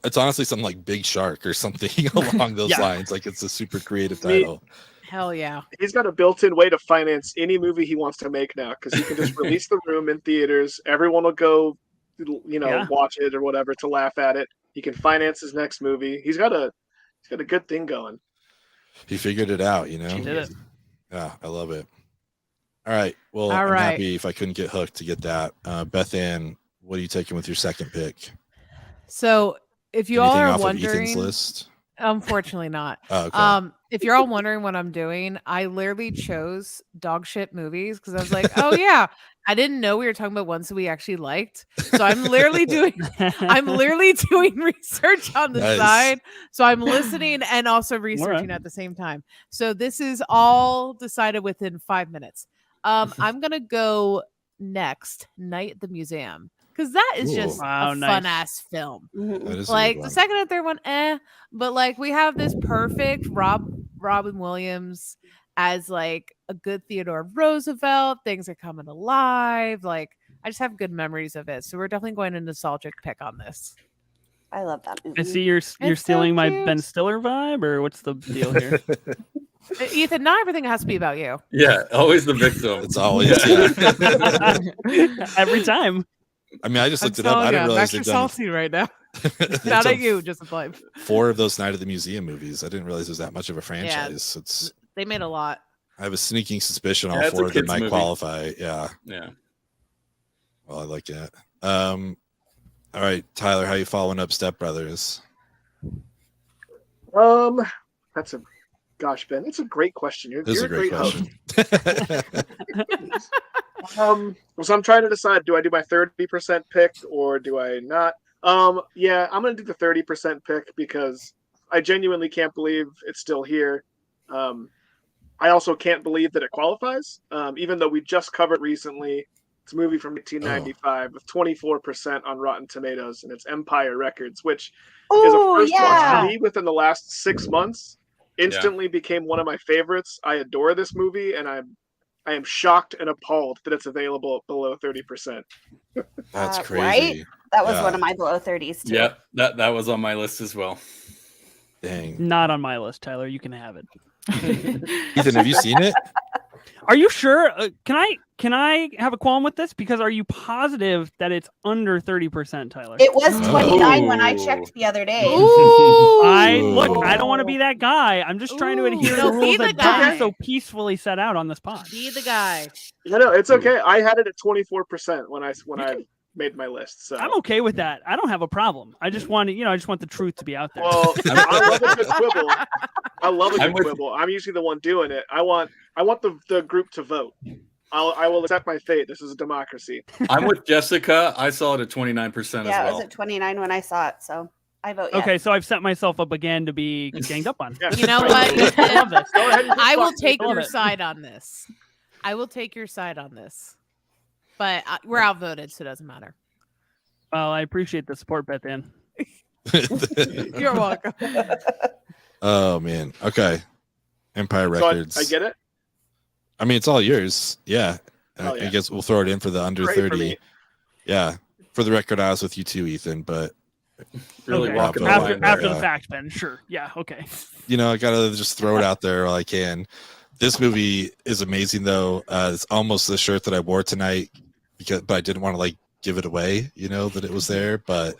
It's honestly something like Big Shark or something along those Yeah. lines. Like it's a super creative Me- title. Hell yeah. He's got a built-in way to finance any movie he wants to make now because he can just release The Room in theaters. Everyone will go, Yeah. watch it or whatever to laugh at it. He can finance his next movie. He's got a good thing going. He figured it out, you know. He did it. Yeah, I love it. All right. Well, All I'm right. happy if I couldn't get hooked to get that. Beth Ann, what are you taking with your second pick? So if you Anything all are off of wondering, Ethan's list? unfortunately not. Oh, okay. If you're all wondering what I'm doing, I literally chose dog shit movies because I was like, oh yeah, I didn't know we were talking about ones that we actually liked. So I'm literally doing research on the Nice. side. So I'm listening and also researching at the same time. So this is all decided within 5 minutes. I'm gonna go next, Night at the Museum. Because that is Ooh. just Wow, a nice. fun ass film. Mhm. That is a good Like the one. second and third one, but like we have this perfect Robin Williams as like a good Theodore Roosevelt. Things are coming alive. Like I just have good memories of it. So we're definitely going a nostalgic pick on this. I love that movie. I see you're so stealing my cute. Ben Stiller vibe, or what's the deal here? Ethan, not everything has to be about you. Yeah, always the victim. It's always Every time. I mean, I just I'm looked it up. I telling didn't you, I'm realize extra they've done salty right now. they've Not done at you, just a blame. 4 of those Night at the Museum movies. I didn't realize it was that much of a franchise. It's They made a lot. I have a sneaking suspicion all Yeah, it's a 4 of them kids' might movie. qualify. Yeah. Yeah. Well, I like that. All right, Tyler, how you following up Step Brothers? That's a gosh, Ben, that's a great question. You're, This is you're a great host. question. So I'm trying to decide: do I do my 30% pick or do I not? Yeah, I'm gonna do the 30% pick because I genuinely can't believe it's still here. I also can't believe that it qualifies, even though we just covered recently. It's a movie from 1995 with 24% on Rotten Tomatoes, and it's Empire Records, which is a Oh first watch yeah. for me within the last 6 months. Instantly became one of my favorites. I adore this movie, and I am shocked and appalled that it's available below 30%. That's Right? crazy. That was Yeah. one of my below 30s too. Yep, that was on my list as well. Dang. Not on my list, Tyler. You can have it. Ethan, have you seen it? Are you sure? Can I have a qualm with this? Because are you positive that it's under 30%, Tyler? It was 29 when I Oh. checked the other day. I look. I don't want to Ooh. be that guy. I'm just trying to Ooh, adhere to no, the be rules the that Doug guy. so peacefully set out on this pod. Be the guy. No, it's okay. I had it at 24% when I made my list. So I'm okay with that. I don't have a problem. I just want to, I just want the truth to be out there. well, I love a good quibble. I love a I'm good with- quibble. I'm usually the one doing it. I want the group to vote. I will accept my fate. This is a democracy. I'm with Jessica. I saw it at 29% Yeah, as it well. was at 29 when I saw it, so I vote yes. Okay, so I've set myself up again to be ganged up on. Yeah. You know what? I love this. Go ahead and just I will fuck. take Love your it. side on this. I will take your side on this. But we're outvoted, so it doesn't matter. Well, I appreciate the support, Beth Ann. You're welcome. Oh man. Okay. Empire So Records. I get it. I mean, it's all yours. Yeah. Oh, I yeah. guess we'll throw it in for the under Great for 30. me. Yeah. For the record, I was with you too, Ethan. But Really Okay. walking the After- line there. After the Yeah. fact, Ben. Sure. Yeah. Okay. I gotta just throw it out there while I can. This movie is amazing, though. It's almost the shirt that I wore tonight but I didn't want to give it away. That it was there. But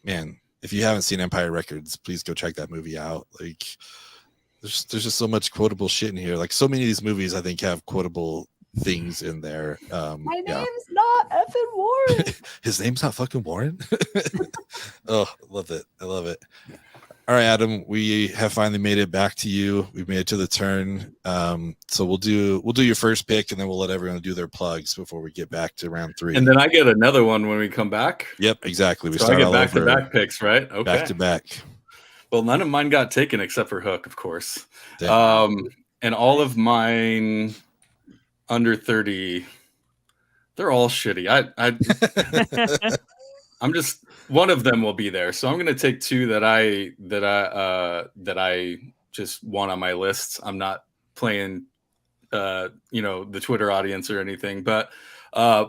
man, if you haven't seen Empire Records, please go check that movie out. There's just so much quotable shit in here. So many of these movies, I think, have quotable things in there. My yeah. name's not Evan Warren. His name's not fucking Warren. Oh, I love it. I love it. All right, Adam, we have finally made it back to you. We've made it to the turn. So we'll do your first pick, and then we'll let everyone do their plugs before we get back to round 3. And then I get another one when we come back. Yep, exactly. We So I start get all back to over, back picks, right? Okay. back to back. Well, none of mine got taken except for Hook, of course. Damn. And all of mine under 30, they're all shitty. I'm just one of them will be there. So I'm gonna take 2 that I just want on my list. I'm not playing the Twitter audience or anything, but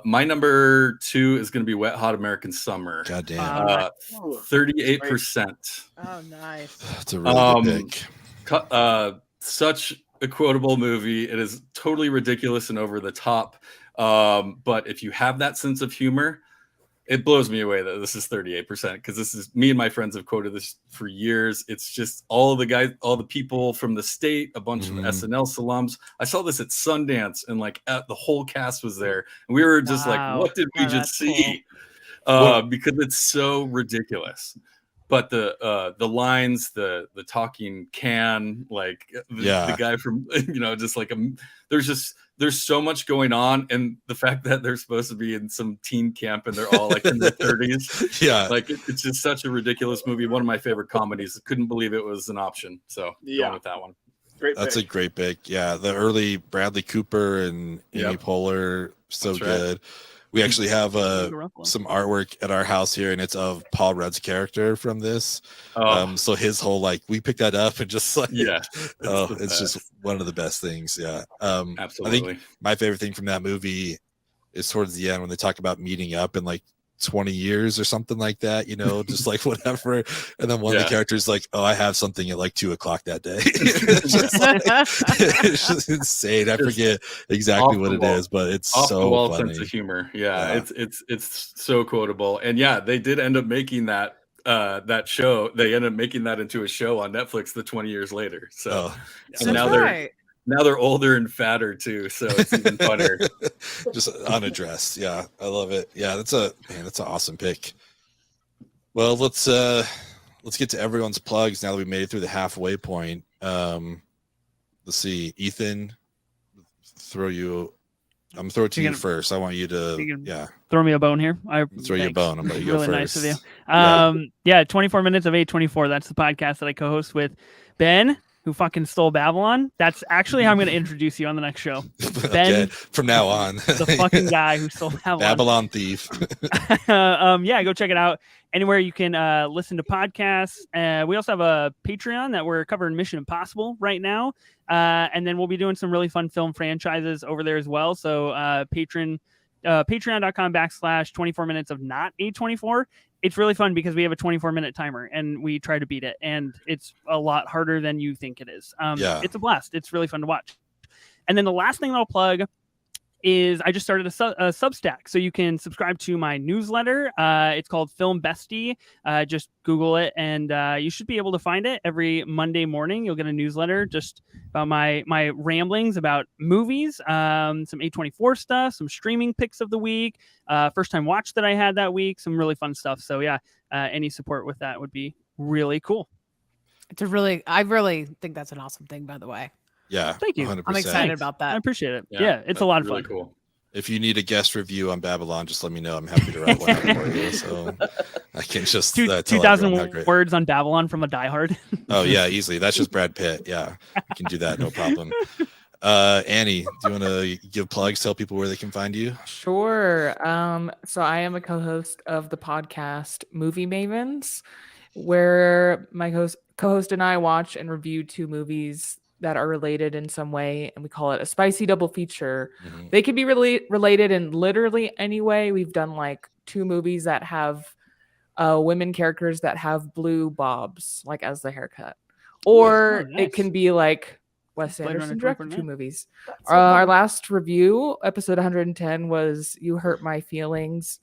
my number 2 is gonna be Wet Hot American Summer. God damn. Ooh. 38%. Oh, nice. That's a really good pick. Such a quotable movie. It is totally ridiculous and over the top. But if you have that sense of humor, it blows me away that this is 38% because this is me and my friends have quoted this for years. It's just all the people from the state, a bunch Mhm. of SNL alums. I saw this at Sundance and the whole cast was there. And we were just Wow. like, what did we Oh, just that's cool. see? Because it's so ridiculous. But the lines, the talking can, the guy from there's so much going on, and the fact that they're supposed to be in some teen camp and they're all in their 30s, Yeah. it's just such a ridiculous movie. One of my favorite comedies. Couldn't believe it was an option. So Yeah. going with that one. Great That's pick. a great pick. Yeah, the early Bradley Cooper and Amy Yep. Poehler, so That's right. good. We actually have That's a rough one. some artwork at our house here, and it's of Paul Rudd's character from this. Oh, So his whole we picked that up and just yeah. it's just one of the best things. Yeah. I Absolutely. think my favorite thing from that movie is towards the end when they talk about meeting up in like 20 years or something like that, you know, just like whatever. And then one of the characters like, oh, I have something at like 2:00 that day. It's just insane. I forget exactly what it is, but it's so funny. Sense of humor. Yeah. It's so quotable. And yeah, they did end up making that show. They ended up making that into a show on Netflix 20 years later. So and now they're older and fatter too, so it's even funnier. Just unaddressed. Yeah, I love it. Yeah, that's an awesome pick. Well, let's get to everyone's plugs now that we made it through the halfway point. Let's see, Ethan, I'm throw it to you first. I want you to throw me a bone here. Throw you a bone. I'm gonna go really first. Nice of you. 24 minutes of A24. That's the podcast that I co-host with Ben, who fucking stole Babylon. That's actually how I'm going to introduce you on the next show. Ben, from now on, the fucking guy who stole Babylon. Babylon thief. Go check it out anywhere you can listen to podcasts. We also have a Patreon that we're covering Mission Impossible right now, and then we'll be doing some really fun film franchises over there as well. So patreon.com/24 minutes of not A24. It's really fun because we have a 24-minute timer and we try to beat it, and it's a lot harder than you think it is. It's a blast. It's really fun to watch. And then the last thing that I'll plug is I just started a Substack, so you can subscribe to my newsletter. It's called Film Bestie. Just Google it, and you should be able to find it. Every Monday morning, you'll get a newsletter just about my ramblings about movies, some A24 stuff, some streaming picks of the week, first time watch that I had that week, some really fun stuff. So yeah, any support with that would be really cool. I really think that's an awesome thing, by the way. Yeah, thank you. 100%. I'm excited about that. I appreciate it. Yeah, it's a lot of really fun. Cool. If you need a guest review on Babylon, just let me know. I'm happy to write one out for you. So I can just 2,000 words on Babylon from a diehard. Oh yeah, easily. That's just Brad Pitt. Yeah, you can do that, no problem. Annie, do you want to give plugs? Tell people where they can find you. Sure. So I am a co-host of the podcast Movie Mavens, where my co-host and I watch and review 2 movies that are related in some way, and we call it a spicy double feature. Mm-hmm. They can be really related in literally any way. We've done like 2 movies that have women characters that have blue bobs, like as the haircut, or nice. It can be like Wes Anderson directed 2 movies. Our last review, episode 110, was You Hurt My Feelings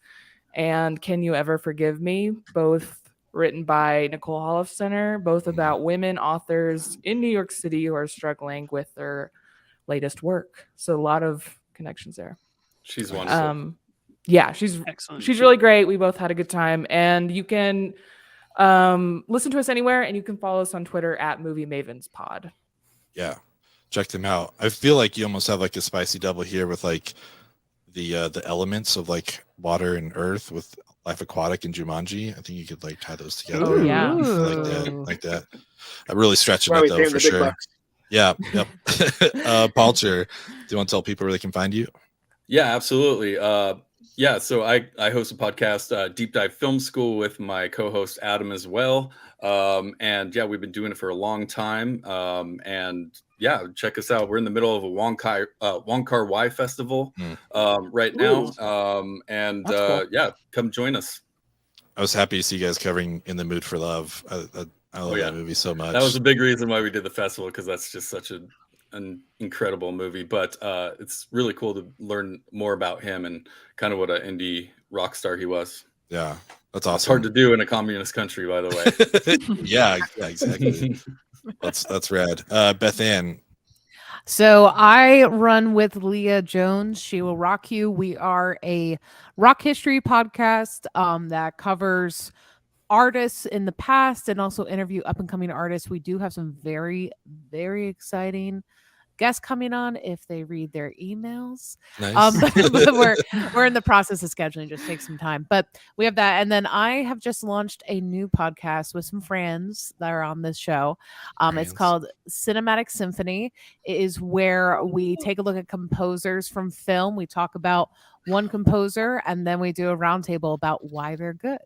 and Can You Ever Forgive Me, both written by Nicole Holofcener, both about women authors in New York City who are struggling with their latest work. So a lot of connections there. She's wonderful. She's excellent. She's really great. We both had a good time, and you can listen to us anywhere, and you can follow us on Twitter at Movie Mavens Pod. Yeah, check them out. I feel like you almost have like a spicy double here with like the elements of like water and earth with Life Aquatic and Jumanji. I think you could like tie those together. Oh yeah, like that. I'm really stretching it though for sure. Yeah, yep. Palcher, do you want to tell people where they can find you? Yeah, absolutely. So I host a podcast, Deep Dive Film School, with my co-host Adam as well. And yeah, we've been doing it for a long time. And yeah, check us out. We're in the middle of a Wong Kar Wai festival right now. Cool. Yeah, come join us. I was happy to see you guys covering In the Mood for Love. I love that movie so much. That was a big reason why we did the festival, because that's just such an incredible movie. But it's really cool to learn more about him and kind of what an indie rock star he was. Yeah, that's awesome. It's hard to do in a communist country, by the way. yeah, exactly. That's rad. Beth Ann. So I run with Leah Jones. She Will Rock You. We are a rock history podcast that covers artists in the past and also interview up and coming artists. We do have some very, very exciting guests coming on if they read their emails. Nice. But we're in the process of scheduling. Just take some time. But we have that. And then I have just launched a new podcast with some friends that are on this show. It's called Cinematic Symphony. It is where we take a look at composers from film. We talk about one composer, and then we do a roundtable about why they're good.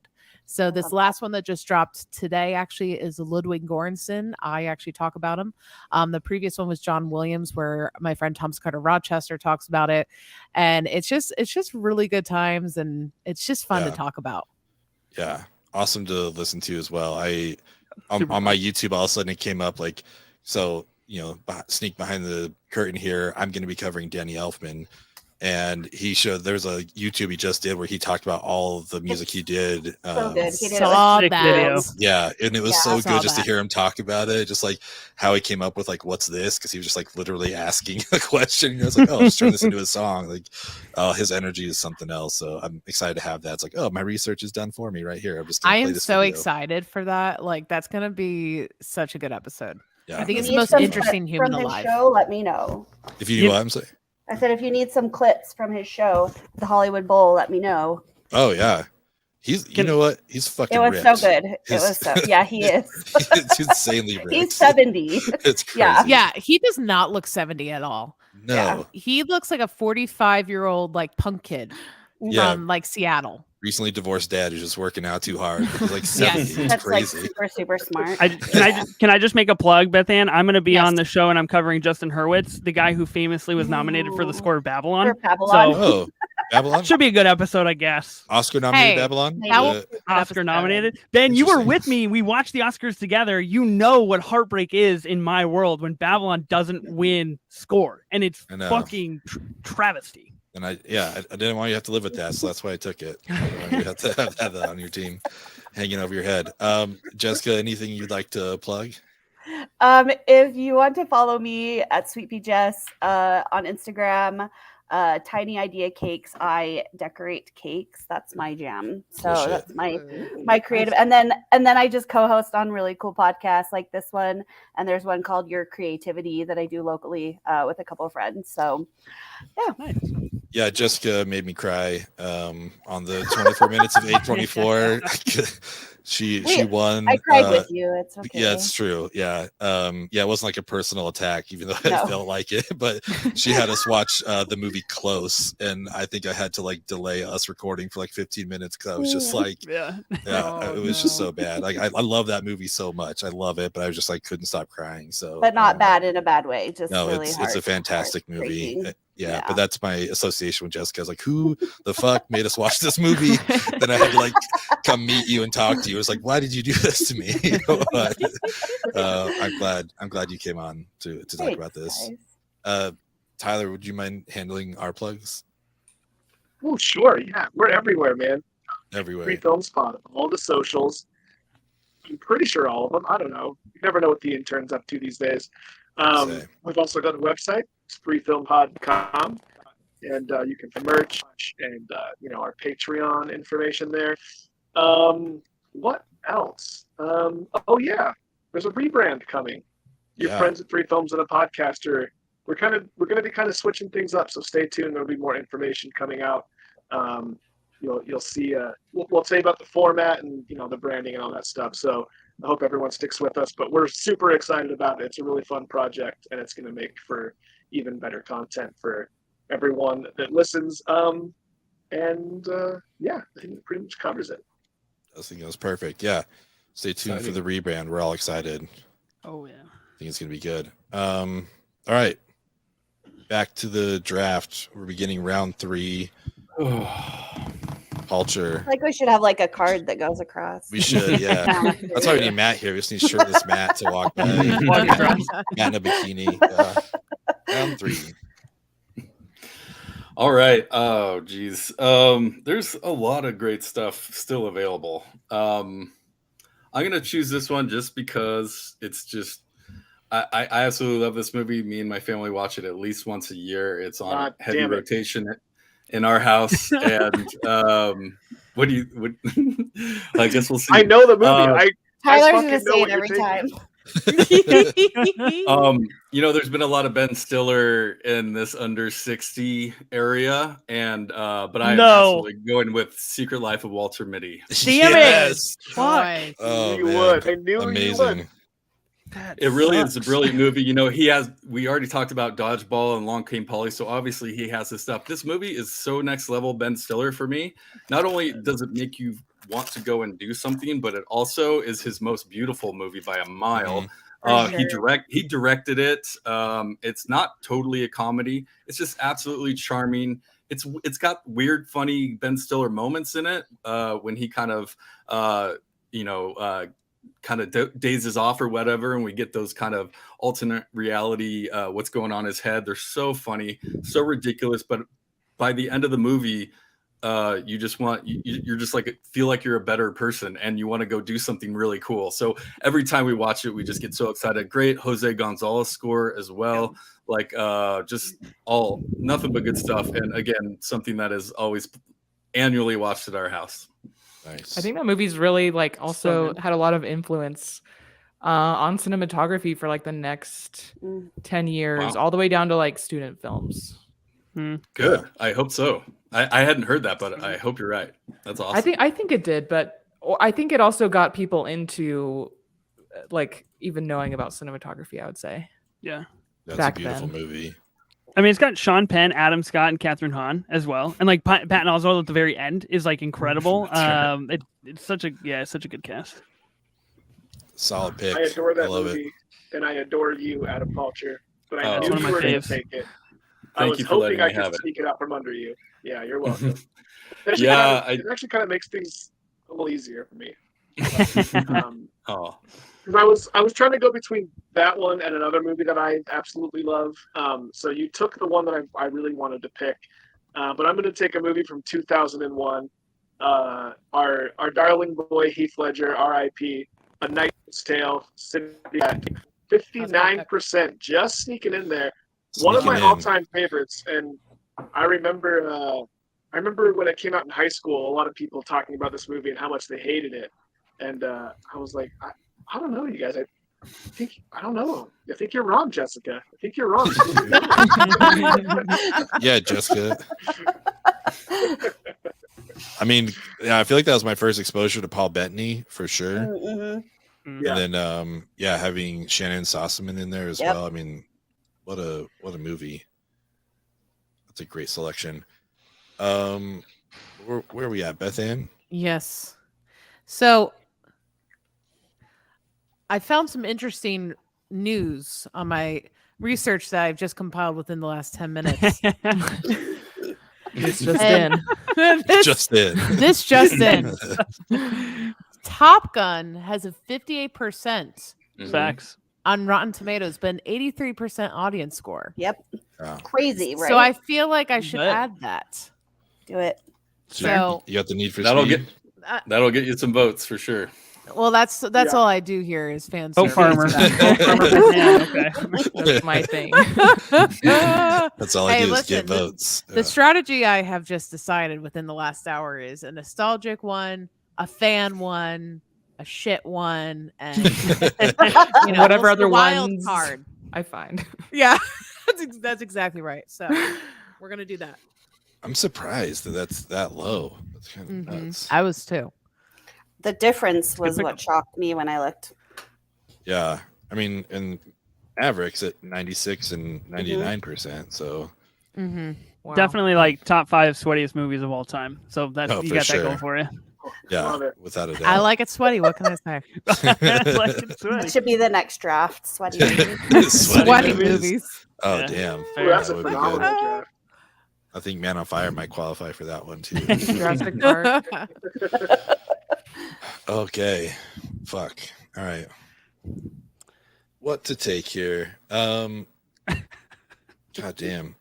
So this last one that just dropped today actually is Ludwig Göransson. I actually talk about him. The previous one was John Williams, where my friend Thomas Carter Rochester talks about it, and it's just really good times, and it's just fun to talk about. Yeah, awesome to listen to as well. On my YouTube, all of a sudden it came up like, so sneak behind the curtain here. I'm going to be covering Danny Elfman. And he showed there's a YouTube he just did where he talked about all of the music he did. So good. He did Saw it that. Yeah, and it was so saw good just to that. hear him talk about it, just like how he came up with like what's this, because he was just like literally asking a question. I was like, oh, just turn this into a song. Like, his energy is something else. So I'm excited to have that. It's like, oh, my research is done for me right here. I'm just gonna I play am this so video. excited for that. Like, that's gonna be such a good episode. Yeah, I think it's If the you need most some interesting clips human from his alive. show, let me know. if you knew what I'm saying. I said if you need some clips from his show, The Hollywood Bowl, let me know. Oh yeah, you know what? He's fucking. It was ripped. so good. It His- was so he is. It's insanely ripped. He's 70. It's crazy. Yeah. Yeah, he does not look 70 at all. No. Yeah. He looks like a 45-year-old like punk kid Yeah. from like Seattle. Recently divorced dad who's just working out too hard. He's like Yes. 70. It's That's crazy. like super, super smart. Can I just make a plug, Beth Ann? I'm going to be Yes. on the show, and I'm covering Justin Hurwitz, the guy who famously was nominated for the score of Babylon. For Babylon. So Oh, Babylon? should be a good episode, I guess. Oscar nominated Hey, Babylon? that That will Uh, be a good Oscar episode. nominated. Ben, you were Interesting. with me. We watched the Oscars together. You know what heartbreak is in my world when Babylon doesn't win score, and it's I know. fucking travesty. And I didn't want you to have to live with that, so that's why I took it. I didn't want you to have that on your team hanging over your head. Jessica, anything you'd like to plug? If you want to follow me at Sweet Pea Jess on Instagram, Tiny Idea Cakes, I decorate cakes. That's my jam. So Cool shit. that's my creative. And then I just co-host on really cool podcasts like this one, and there's one called Your Creativity that I do locally with a couple of friends. So Yeah, Jessica made me cry on the 24 minutes of 824. she won. I cried with you. It's okay. Yeah, it's true. Yeah. It wasn't like a personal attack, even though No. I felt like it. But she had us watch the movie Close, and I think I had to like delay us recording for like 15 minutes because I was just like, Yeah. it was just so bad. Like I love that movie so much. I love it, but I was just like couldn't stop crying. So, But not bad in a bad way. Just No, really it's a fantastic movie. heartbreaking. Yeah, Yeah. but that's my association with Jessica. I was like, who the fuck made us watch this movie? Then I had to like come meet you and talk to you. It was like, why did you do this to me? You know, but, I'm glad you came on to talk Thanks, about this. guys. Tyler, would you mind handling our plugs Oh, sure. Yeah, we're everywhere, man. everywhere? Free Film Spot, all the socials. I'm pretty sure all of them. I don't know. You never know what the intern's up to these days. Say. We've also got a website, it's freefilmpod.com, and you can find merch and our Patreon information there. What else? Oh yeah, there's a rebrand coming. Your Yeah. friends at Three Films and a Podcaster. We're going to be kind of switching things up, so stay tuned. There'll be more information coming out. You'll see. We'll say about the format and the branding and all that stuff. So I hope everyone sticks with us. But we're super excited about it. It's a really fun project, and it's going to make for even better content for everyone that listens. I think it pretty much covers it. I think it was perfect. Yeah. Stay tuned for the rebrand. We're all excited. Oh yeah. I think it's gonna be good. All right. Back to the draft. We're beginning round 3. Culture. Like we should have like a card that goes across. We should, yeah. That's why we need Matt here. We just need shirtless Matt to walk by. Matt in a bikini. Round 3. All right. Oh, geez. There's a lot of great stuff still available. I'm gonna choose this one just because it's just I absolutely love this movie. Me and my family watch it at least once a year. It's on heavy damn it. rotation in our house. And what do you? I guess we'll see. I know the movie. Tyler's fucking gonna know say what it you're every thinking. time. There's been a lot of Ben Stiller in this under 60 area, and but I'm absolutely going with Secret Life of Walter Mitty. Damn it. Yes. Boy. Oh, You man. would. I knew you would. Amazing. It really is a brilliant movie. We already talked about Dodgeball and Long Came Polly, so obviously he has this stuff. This movie is so next level Ben Stiller for me. Not only does it make you want to go and do something, but it also is his most beautiful movie by a mile. Mhm. He directed it. It's not totally a comedy. It's just absolutely charming. It's got weird, funny Ben Stiller moments in it when he kind of dazes off or whatever, and we get those kind of alternate reality what's going on in his head. They're so funny, so ridiculous, but by the end of the movie, you're just like feel like you're a better person and you want to go do something really cool. So every time we watch it, we just get so excited. Great Jose Gonzalez score as well. Like just all nothing but good stuff. And again, something that is always annually watched at our house. Nice. I think that movie's really like also good. had a lot of influence on cinematography for like the next 10 years, Wow. all the way down to like student films. Good. I hope so. I hadn't heard that, but I hope you're right. That's awesome. I think it did, but I think it also got people into like even knowing about cinematography, I would say. Yeah. That's back a beautiful then. movie. I mean, it's got Sean Penn, Adam Scott, and Catherine Hahn as well, and like Patton Oswalt at the very end is like incredible. That's right. It's such a good cast. Solid pick. I adore that love movie, and I adore you, Adam Culture. But I Oh, knew it's one of you my were going faves. to take it. I Thank was you for letting hoping I me have could it. sneak it out from under you. Yeah, you're welcome. It actually kind of makes things a little easier for me. Oh, Because I was trying to go between that one and another movie that I absolutely love. So you took the one that I really wanted to pick. But I'm going to take a movie from 2001. Our darling boy Heath Ledger, R.I.P. A Knight's Tale, sitting at 59%, just sneaking in there. One of my Sneaking in. all-time favorites, and I remember when it came out in high school, a lot of people talking about this movie and how much they hated it. And I was like, I don't know, you guys. I don't know. I think you're wrong, Jessica. I think you're wrong. Yeah, Jessica. I mean, yeah, I feel like that was my first exposure to Paul Bettany for sure. Mm-hmm. Yeah. And then having Shannon Sossaman in there as Yep. well. I mean, what a movie. That's a great selection. Where are we at, Beth Ann? Yes. So I found some interesting news on my research that I've just compiled within the last 10 minutes. It's just And- in. Just in. This just in. Top Gun has a 58% Facts. on Rotten Tomatoes, but an 83% audience score. Yep. Wow. Crazy, right? So I feel like I should Bet. add that. do it. So you got the need for that'll speed. that'll get you some votes for sure. well, that's Yeah. all I do here is fan Vote service. farmer. Vote farmer. Yeah, okay. That's my thing. That's all I Hey, do is listen, get votes. The strategy I have just decided within the last hour is a nostalgic one, a fan one, a shit one, and Whatever the other wild ones card. I find. Yeah, that's exactly right. So we're gonna do that. I'm surprised that's that low. That's kind of Mhm. nuts. I was too. The difference was pickup. what shocked me when I looked. Yeah. I mean, and Mavericks at 96 and 99%. So Mm-hmm. Wow. Definitely like top 5 sweatiest movies of all time. So that Oh, you for got sure. that going for you. yeah, Love it. without a doubt. I like it sweaty. What can I say? Like, it's That sweaty. should be the next draft. Sweaty. movies. Sweaty movies. movies. Oh Yeah. damn. Ooh, Fair. that's That a would be phenomenal good. draft. I think Man on Fire might qualify for that one too. Jurassic Park. Okay. Fuck. All right. What to take here? God damn.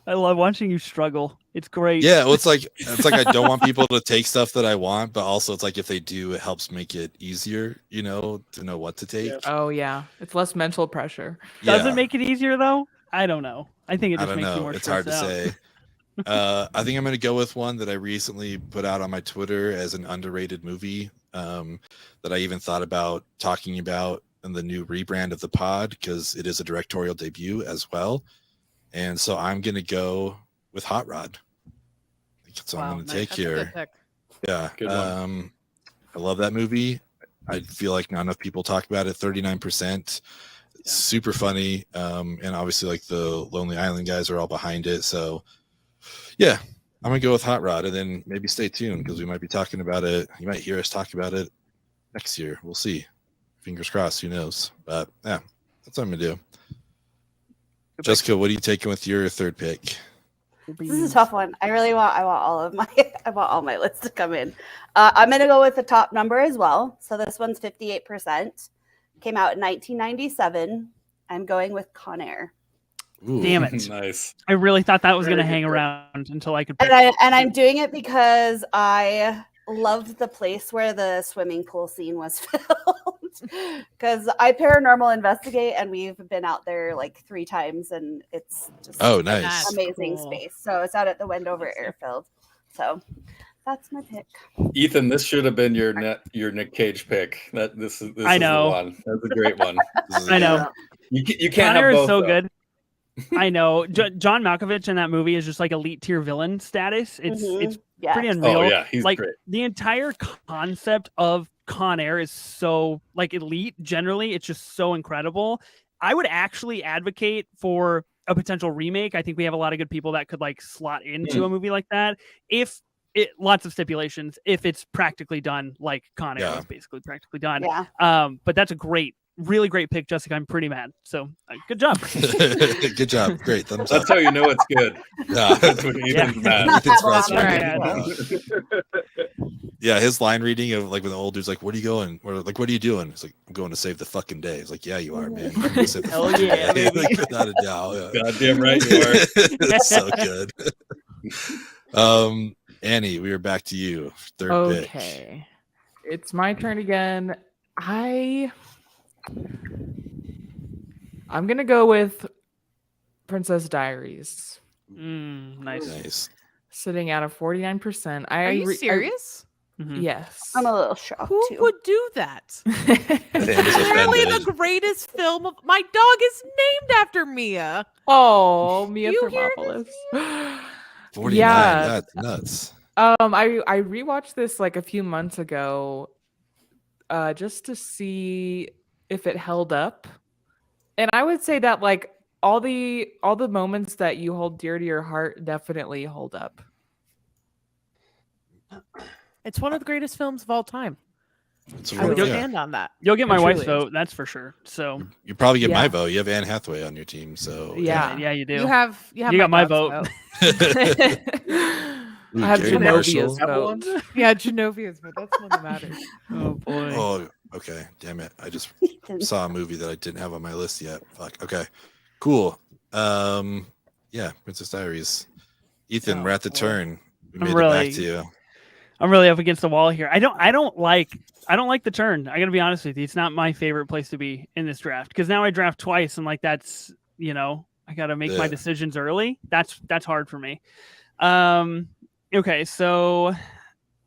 I love watching you struggle. It's great. Yeah, well, it's like I don't want people to take stuff that I want, but also it's like if they do, it helps make it easier, to know what to take. Yeah. Oh yeah, it's less mental pressure. Does Yeah, it make it easier though? I don't know. I think it I just don't makes you know. more It's hard to stressed out. say. I think I'm going to go with one that I recently put out on my Twitter as an underrated movie that I even thought about talking about in the new rebrand of the pod because it is a directorial debut as well. And so I'm going to go with Hot Rod. That's what I'm going to take That's a here. good pick. Yeah. Good one. I love that movie. I feel like not enough people talk about it. 39%. Super funny. And obviously like the Lonely Island guys are all behind it. So yeah, I'm gonna go with Hot Rod, and then maybe stay tuned because we might be talking about it. You might hear us talk about it next year. We'll see. Fingers crossed. Who knows? But yeah, that's what I'm gonna do. Jessica, what are you taking with your third pick? This is a tough one. I want all my lists to come in. I'm gonna go with the top number as well. So this one's 58%. Came out in 1997. I'm going with Con Air. Ooh, Damn it. Nice. I really thought that was Very going to good hang pick. around until I could pick. And I'm doing it because I loved the place where the swimming pool scene was filmed. Because I paranormal investigate, and we've been out there like 3 times, and it's just Oh, nice. amazing Cool. space. So it's out at the Wendover Airfield. So that's my pick. Ethan, this should have been your Nick Cage pick. This is I know. the one. That's a great one. This is I know. good. You can't Con Air have is both, so though. good. I know. John Malkovich in that movie is just like elite tier villain status. It's Mhm. Yeah. pretty unreal. Oh yeah, he's like great. the entire concept of Con Air is so like elite. Generally, it's just so incredible. I would actually advocate for a potential remake. I think we have a lot of good people that could like slot into a movie like that. If it lots of stipulations, if it's practically done like Con Air Yeah. was basically practically done. Yeah. But that's a really great pick, Jessica. I'm pretty mad. So good job. Good job. Great. Thumbs That's up. how you know it's good. Yeah. That's when Ethan's mad. Ethan's Not frustrated. bad. Yeah, his line reading of like when the old dude's like, "What are you going?" Or like, "What are you doing?" It's like, "I'm going to save the fucking day." It's like, "Yeah, you are, man. You're gonna save the Hell fucking yeah, day." baby. Like, without a doubt. Yeah. Goddamn right you are. So good. Annie, we are back to you. Third pick. Okay. It's my turn again. I'm gonna go with Princess Diaries, Nice. Nice. sitting at a 49%. Are you serious? Mhm. Yes. I'm a little shocked Who too. would do that? Amanda's Clearly offended. the greatest film of my dog is named after Mia. Oh, Mia You hear Thermopolis. 49. Yeah. That's nuts. I rewatched this like a few months ago, just to see if it held up, and I would say that like all the moments that you hold dear to your heart definitely hold up. It's one of the greatest films of all time. It's I would yeah. stand on that. You'll get my It wife's truly is. vote, that's for sure. So You probably get my Yeah. vote. You have Anne Hathaway on your team, so Yeah. yeah, you do. You have You got my dog's Ooh, I have Gary Genovia's Marshall. vote. Yeah, Genovia's, but that's one that matters. Oh boy. Oh, okay. Damn it. I just saw a movie that I didn't have on my list yet. Fuck. Okay. Cool. Yeah, Princess Diaries. Ethan, Oh, we're at the boy. turn. We I'm made it really- back to you. I'm really up against the wall here. I don't like the turn. I gotta be honest with you. It's not my favorite place to be in this draft because now I draft twice and like that's I gotta make my Yeah. decisions early. That's hard for me. Okay, so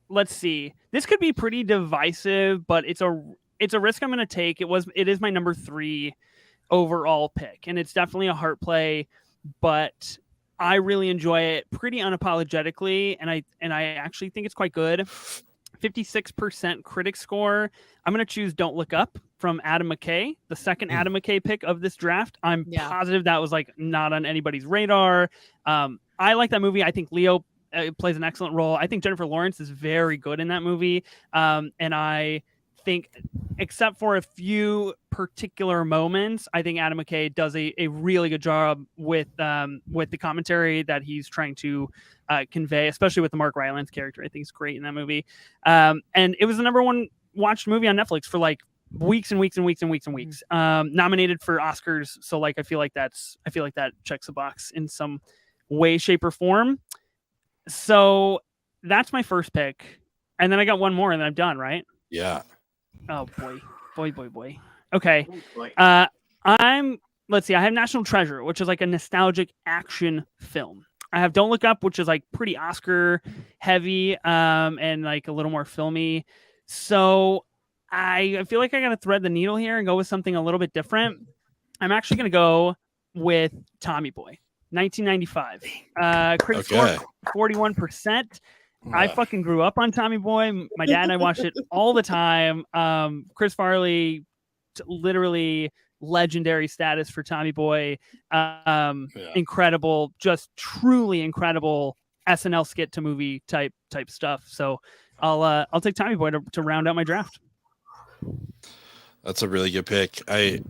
let's see. This could be pretty divisive, but it's a risk I'm gonna take. It is my number 3 overall pick, and it's definitely a heart play, but I really enjoy it pretty unapologetically, and I actually think it's quite good. 56% critic score. I'm going to choose Don't Look Up from Adam McKay, the second Adam McKay pick of this draft. I'm Yeah. positive that was like not on anybody's radar. I like that movie. I think Leo plays an excellent role. I think Jennifer Lawrence is very good in that movie. And I think, except for a few particular moments, I think Adam McKay does a really good job with the commentary that he's trying to convey, especially with the Mark Rylance character. I think he's great in that movie. And it was the number 1 watched movie on Netflix for like weeks and weeks and weeks and weeks and weeks. Nominated for Oscars, so like I feel like that checks the box in some way, shape, or form. So that's my first pick, and then I got one more, and then I'm done. Right? Yeah. Oh boy. Okay. Like, Let's see. I have National Treasure, which is like a nostalgic action film. I have Don't Look Up, which is like pretty Oscar heavy, and like a little more filmy. So I feel like I got to thread the needle here and go with something a little bit different. I'm actually going to go with Tommy Boy, 1995. Critic Okay. score 41%. I Yeah. fucking grew up on Tommy Boy. My dad and I watched it all the time. Chris Farley, literally legendary status for Tommy Boy. Incredible, just truly incredible SNL skit to movie type stuff. So I'll take Tommy Boy to round out my draft. That's a really good pick. I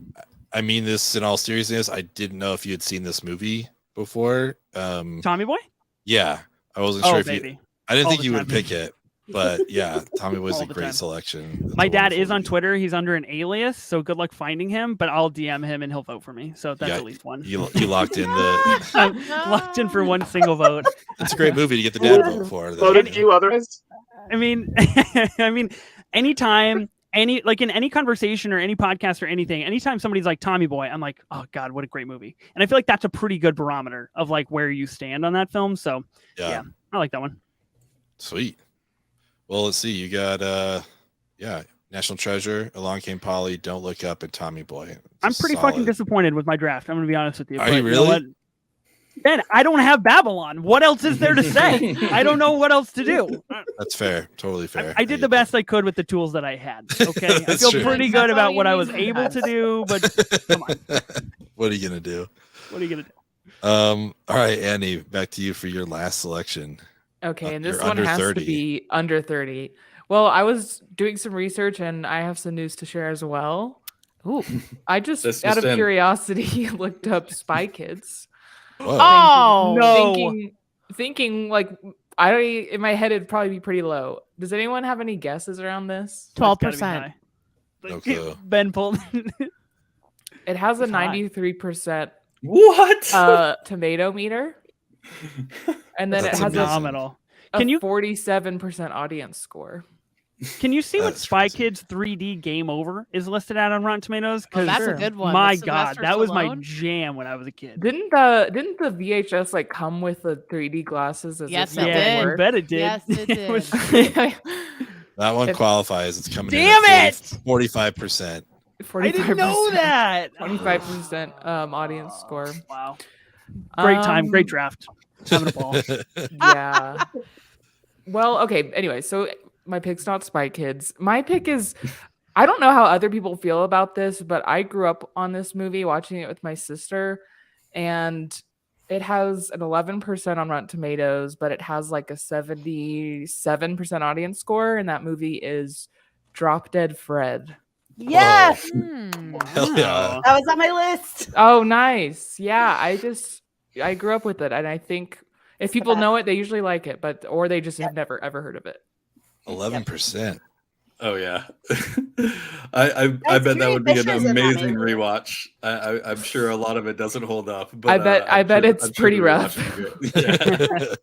mean this in all seriousness. I didn't know if you had seen this movie before. Tommy Boy? Yeah, I wasn't Oh, sure if baby. you. I didn't All think the you would time. pick it, but yeah, Tommy was All a the great time. selection. It's My a dad wonderful is on movie. Twitter. He's under an alias, so good luck finding him. But I'll DM him and he'll vote for me. So that's Yeah, at least one. You locked in the. I'm locked in for one single vote. It's a great movie to get the dad vote for. Though. Voted you otherwise? I mean, anytime, in any conversation or any podcast or anything, anytime somebody's like Tommy Boy, I'm like, oh God, what a great movie. And I feel like that's a pretty good barometer of like where you stand on that film. So yeah, I like that one. Sweet. Well, let's see. You got National Treasure, Along Came Polly, Don't Look Up, and Tommy Boy. It's I'm pretty solid. fucking disappointed with my draft. I'm gonna be honest with you. Are but you know what? really? Ben, I don't have Babylon. What else is there to say? I don't know what else to do. That's fair. Totally fair. I did the best I could with the tools that I had. Okay, I That's feel true. pretty That's good all about you what I need was able to sometimes. do. But come on, What are you gonna do? what are you gonna do? All right, Annie, back to you for your last selection. Okay, and this You're one under has 30. to be under 30. Well, I was doing some research and I have some news to share as well. Ooh, I just, This out of just in. curiosity, looked up Spy Kids. Whoa. Oh No. Thinking like in my head it'd probably be pretty low. Does anyone have any guesses around this? That's gotta be 12%. high. No clue. Ben pulled. It has a It's high. 93% What? tomato meter, and then That's it has amazing. Phenomenal. a Can you 47% audience score. Can you see what That's Spy crazy. Kids 3D Game Over is listed at on Rotten Tomatoes? Oh, that's Sure. a good one. My With God, Sylvester that was my Stallone. jam when I was a kid. Didn't the VHS like come with the 3D glasses? As Yes, if it that Yeah, did. I worked? bet it did. Yes, it It was- did. That one If- qualifies. It's coming Damn in at it! 45%. I didn't know that. 25% audience score. Wow. Great time, great Um, draft. Having a ball. Yeah. Well, okay. Anyway, so my pick's not Spy Kids. My pick is, I don't know how other people feel about this, but I grew up on this movie watching it with my sister, and it has an 11% on Rotten Tomatoes, but it has like a 77% audience score, and that movie is Drop Dead Fred. Yes, Hmm. Hell yeah. that was on my list. Oh, nice. Yeah, I grew up with it, and I think if people best. know it, they usually like it, or they just have never ever heard of it. 11%. Oh yeah, I bet that Carrie would be an Fisher's in that amazing movie. rewatch. I'm sure a lot of it doesn't hold up, but I I'm bet sure- it's I'm sure pretty the rough. rewatch would be good.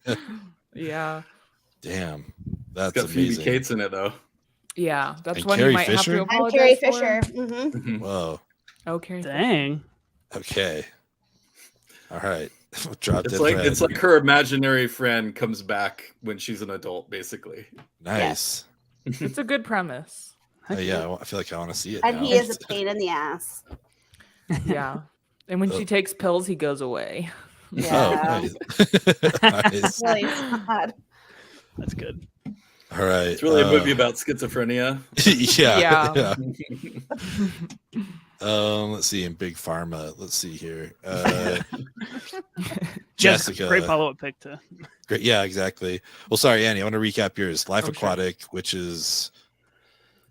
Yeah. Yeah. Damn. It's That's got Phoebe amazing. Cates in it though. Yeah, that's And one Carrie you might Fisher? have to I'm apologize Carrie for. Fisher. Mm-hmm. Whoa. Oh, Carrie Fisher. Dang. Okay. All right. Drop It's Dead like Fred. it's like her imaginary friend comes back when she's an adult, basically. Nice. It's a good premise. Yeah, I feel like I want to see it. And now. he is a pain in the ass. Yeah. And when she takes pills, he goes away. Yeah. Oh, nice. Really sad. That's good. All right. It's really a movie about schizophrenia. yeah. Yeah. Let's see. In Big Pharma. Let's see here. Yes, Jessica. great follow-up pick to. Great. Yeah, exactly. Well, sorry, Annie. I want to recap yours. Life Oh, sure. Aquatic, which is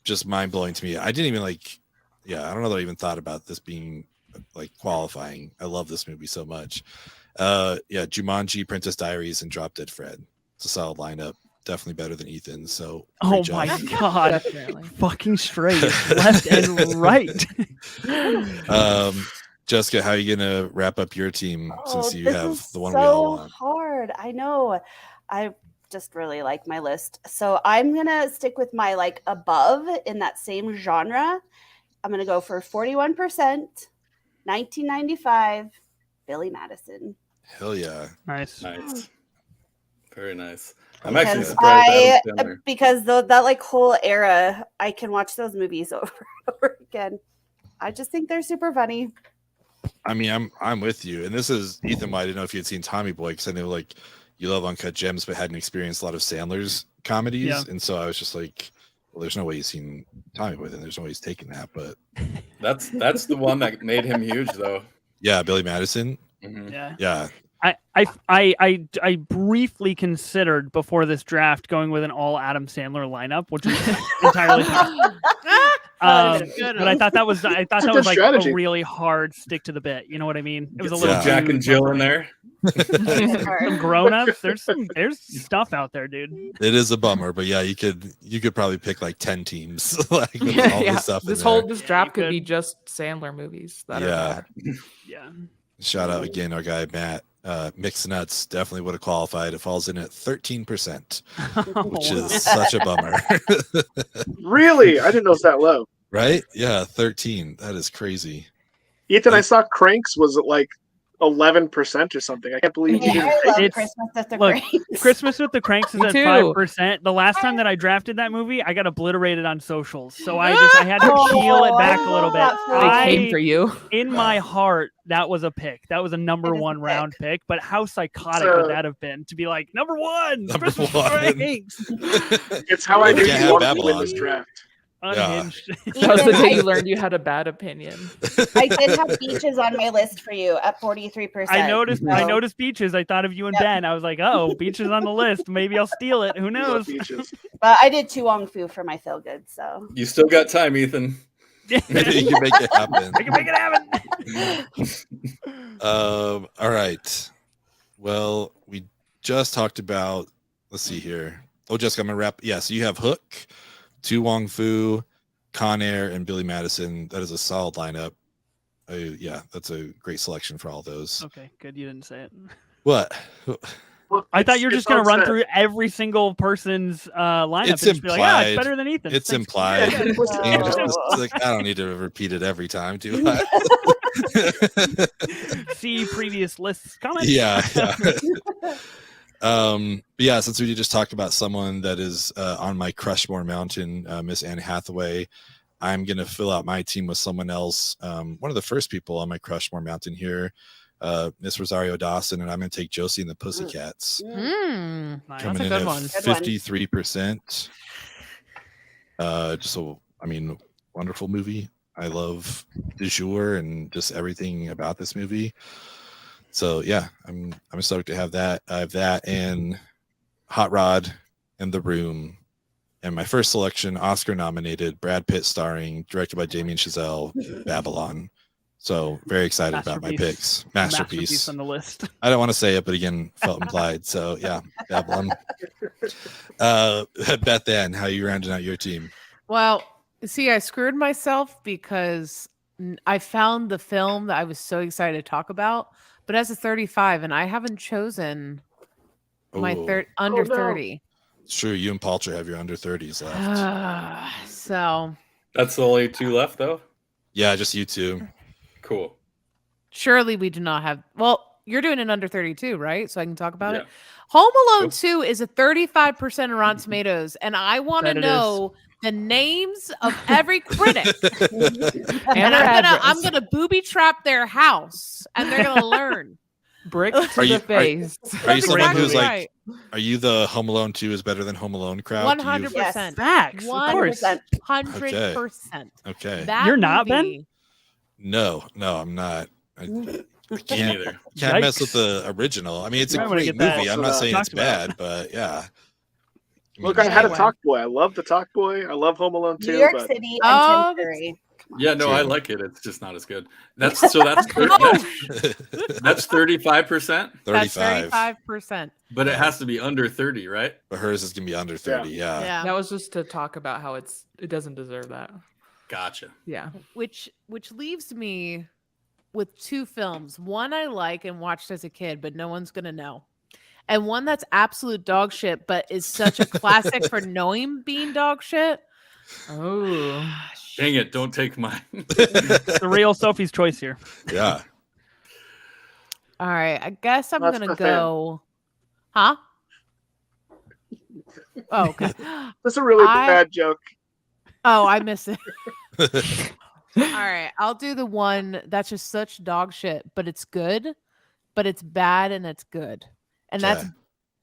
just mind blowing to me. I didn't even I don't know that I even thought about this being like qualifying. I love this movie so much. Jumanji, Princess Diaries, and Drop Dead Fred. It's a solid lineup. Definitely better than Ethan. So Oh great my job. God. Definitely. Fucking straight. Left and right. Jessica, how are you gonna wrap up your team since you this have is the one we all so want? hard. I know. I just really like my list. So I'm gonna stick with my like above in that same genre. I'm gonna go for 41%, 1995, Billy Madison. Hell yeah. Nice. Nice, very nice. I'm actually Because surprised Adam Sandler. because that like whole era, I can watch those movies over and over again. I just think they're super funny. I mean, I'm with you. And this is Ethan. I didn't know if you had seen Tommy Boy because I know like you love Uncut Gems, but hadn't experienced a lot of Sandler's comedies. Yeah. And so I was just like, well, there's no way he's seen Tommy Boy, then there's no way he's taking that. But That's the one that made him huge, though. yeah, Billy Madison. Mhm. Yeah. Yeah. I briefly considered before this draft going with an all Adam Sandler lineup, which is entirely fine. But I thought that was like strategy. a really hard stick to the bit. You know what I mean? It was a Get little some Jack and Jill in there. some grown ups. There's stuff out there, dude. It is a bummer, but yeah, you could probably pick like 10 teams. Like with all this stuff. This in there. this draft could could. be just Sandler movies that Yeah. are bad. Yeah. Shout out again, our guy Matt. Mixed Nuts definitely would have qualified. It falls in at 13%, which is such a bummer. Really? I didn't know it's that low. Right? Yeah, 13. That is crazy. Ethan, I saw Cranks was at like 11% or something. I can't believe you Yeah, didn't. I love It's- Christmas at the look, Cranks. Christmas with the Cranks is Me at too. 5%. The last time that I drafted that movie, I got obliterated on socials. So I had to peel it back a little bit. They came for you. In my heart, that was a pick. That was a number It is a one round pick. But how psychotic So- would that have been to be like number one? Number Christmas one. Cranks, It's how I knew Can't you have wanted to win Babylon. this draft. unhinged. That was the Ethan, day you learned you had a bad opinion. I did have Beaches on my list for you at 43%. I noticed. I so- noticed Beaches. I thought of you and Yep. Ben. I was like, oh, Beaches on the list. Maybe I'll steal it. Who I love knows? Beaches. But I did Tu Wong Fu for my feel good. So You still got time, Ethan. You can make it happen. I can make it happen. All right. Well, we just talked about. Let's see here. Oh, Jessica, I'm gonna wrap. Yeah, so you have Hook, Tu Wong Fu, Con Air, and Billy Madison. That is a solid lineup. Yeah, that's a great selection for all those. Okay, good. You didn't say it. What? Well, I thought you were it's just gonna run unsaid. through every single person's lineup. It's and just be like, yeah, it's implied. better than Ethan. It's Thanks. implied. Yeah, listen. And just like, I don't need to repeat it every time, do I? See previous lists comments. yeah. But yeah, since we just talked about someone that is on my Crushmore Mountain, Miss Anne Hathaway, I'm gonna fill out my team with someone else. One of the first people on my Crushmore Mountain here, Miss Rosario Dawson, and I'm gonna take Josie and the Pussycats. Mm. Nice. Coming That's a in good at one. Good one. 53%. I mean, wonderful movie. I love Du Jour and just everything about this movie. So yeah, I'm stoked to have that. I have that and Hot Rod and The Room. And my first selection, Oscar nominated, Brad Pitt starring, directed by Damien Chazelle, Babylon. So very excited about my Masterpiece. picks. Masterpiece. on the list. I don't want to say it, but again, felt implied. So yeah, Babylon. Beth Ann, how you rounding out your team? Well, see, I screwed myself because I found the film that I was so excited to talk about, but as a 35, and I haven't chosen my Ooh, under Oh, no. 30. it's true. You and Paltrow have your under 30s left. So That's the only two left, though. Yeah, just you two. Cool. surely we do not have. Well, you're doing an under 32, right? So I can talk about Yeah. it. Home Alone Nope. 2 is a 35% on Rotten Tomatoes, and I want to Bet it know the names of every critic. And And our I'm address. gonna booby trap their house, and they're gonna learn. Brick to Are you- the face. Are you That's someone exactly who's like, right. are you the Home Alone 2 is better than Home Alone crowd? Do you- 100%. Facts. Of course. 100%. 100%. Okay. That You're not, Ben? movie- No, I'm not. I Me can't, neither. can't mess Yikes. with the original. I mean, it's You a might wanna great get that movie. I'm not saying it's talked about. bad, but yeah. Look, I had a Anyway. Talk Boy. I love the Talk Boy. I love Home Alone New too. York But City and Oh, Tim Curry. Yeah, no, I Two. like it. It's just not as good. That's 35%, That's 35. 35%. but it has to be under 30, right? But hers is gonna be under 30. Yeah. Yeah. That was just to talk about how it doesn't deserve that. Gotcha. Yeah. Which leaves me with two films. One I like and watched as a kid, but no one's gonna know. And one that's absolute dog shit, but is such a classic for knowing being dog shit. Oh. Dang it! Don't take mine. The real Sophie's choice here. Yeah. All right, I guess I'm That's gonna the fan. go. Huh? Oh, okay. that's a really I- bad joke. Oh, I miss it. All right, I'll do the one that's just such dog shit, but it's good, but it's bad and it's good. And that's Okay.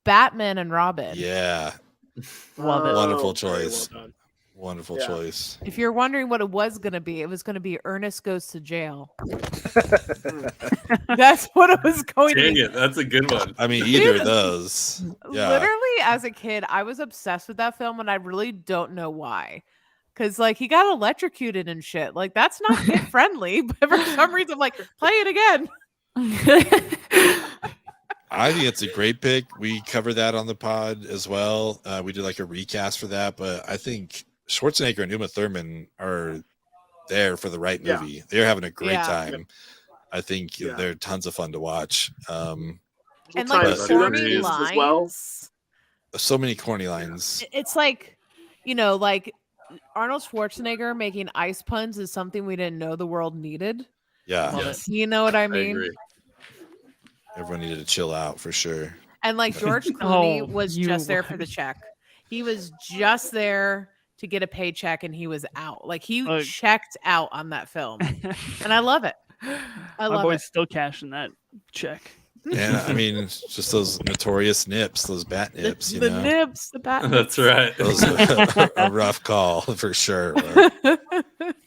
Batman and Robin. Yeah. Love it. Wonderful very choice. well done. Wonderful Yeah. choice. If you're wondering what it was going to be, it was going to be Ernest Goes to Jail. That's what it was going to Dang be. it, that's a good one. I mean, either of those. Yeah. Literally, as a kid, I was obsessed with that film, and I really don't know why. Because, like, he got electrocuted and shit. Like, that's not kid friendly. But for some reason, I'm like, play it again. I think it's a great pick. We covered that on the pod as well. We did like a recast for that, but I think Schwarzenegger and Uma Thurman are there for the right Yeah. movie. They're having a great Yeah. time. I think Yeah. they're tons of fun to watch. And, What like, time But- is it? corny As lines. well. So many corny lines. It's like, you know, like Arnold Schwarzenegger making ice puns is something we didn't know the world needed. Yeah. Love Yes. You know what I I mean? agree. Everyone needed to chill out for sure. And like George Clooney Oh, was you just there for the would. check. He was just there to get a paycheck and he was out. Like he Look. checked out on that film. And I love it. I My love boy's it. still cashing that check. And I mean, it's just those notorious nips, those bat nips, you the know. nibs, the bat. That's right. Those are a rough call for sure. but-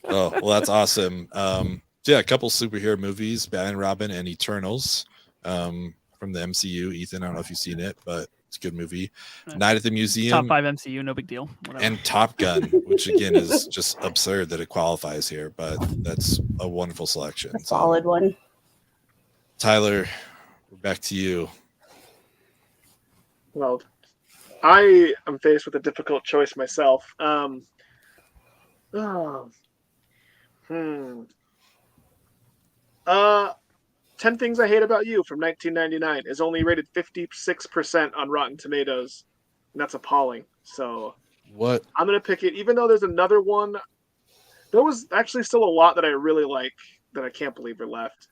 Oh, well, that's awesome. So yeah, a couple superhero movies, Batman, Robin, and Eternals from the MCU. Ethan, I don't know if you've seen it, but it's a good movie. Yeah. Night at the Museum Top 5 MCU, no big deal. Whatever. and Top Gun, which again is just absurd that it qualifies here, but that's a wonderful selection. A So, solid one. Tyler, we're back to you. Well, I am faced with a difficult choice myself. Oh. 10 Things I Hate About You from 1999 is only rated 56% on Rotten Tomatoes, and that's appalling. So What? I'm gonna pick it, even though there's another one. There was actually still a lot that I really like that I can't believe are left.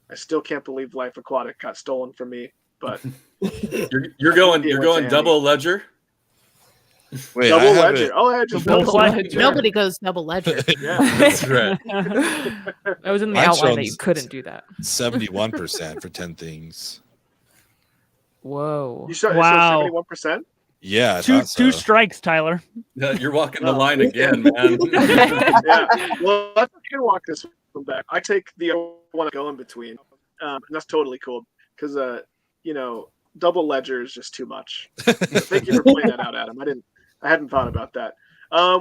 I still can't believe Life Aquatic got stolen from me, but You're going Yeah, what's Andy? double ledger. Wait, Double I have Ledger. it. Oh, I just Double double Ledger. Ledger. Nobody goes double ledger. Yeah. That's right. That was in the Mine outline that you shows- couldn't do that. 71% for 10 Things. Whoa. You showed Wow. 71%. Yeah, I Two thought so. two strikes, Tyler. Yeah, you're walking the Oh. line again, man. Yeah. Well, I can walk this one back. I take the one I go in between. And that's totally cool because, double ledger is just too much. So thank you for pointing that out, Adam. I hadn't thought about that.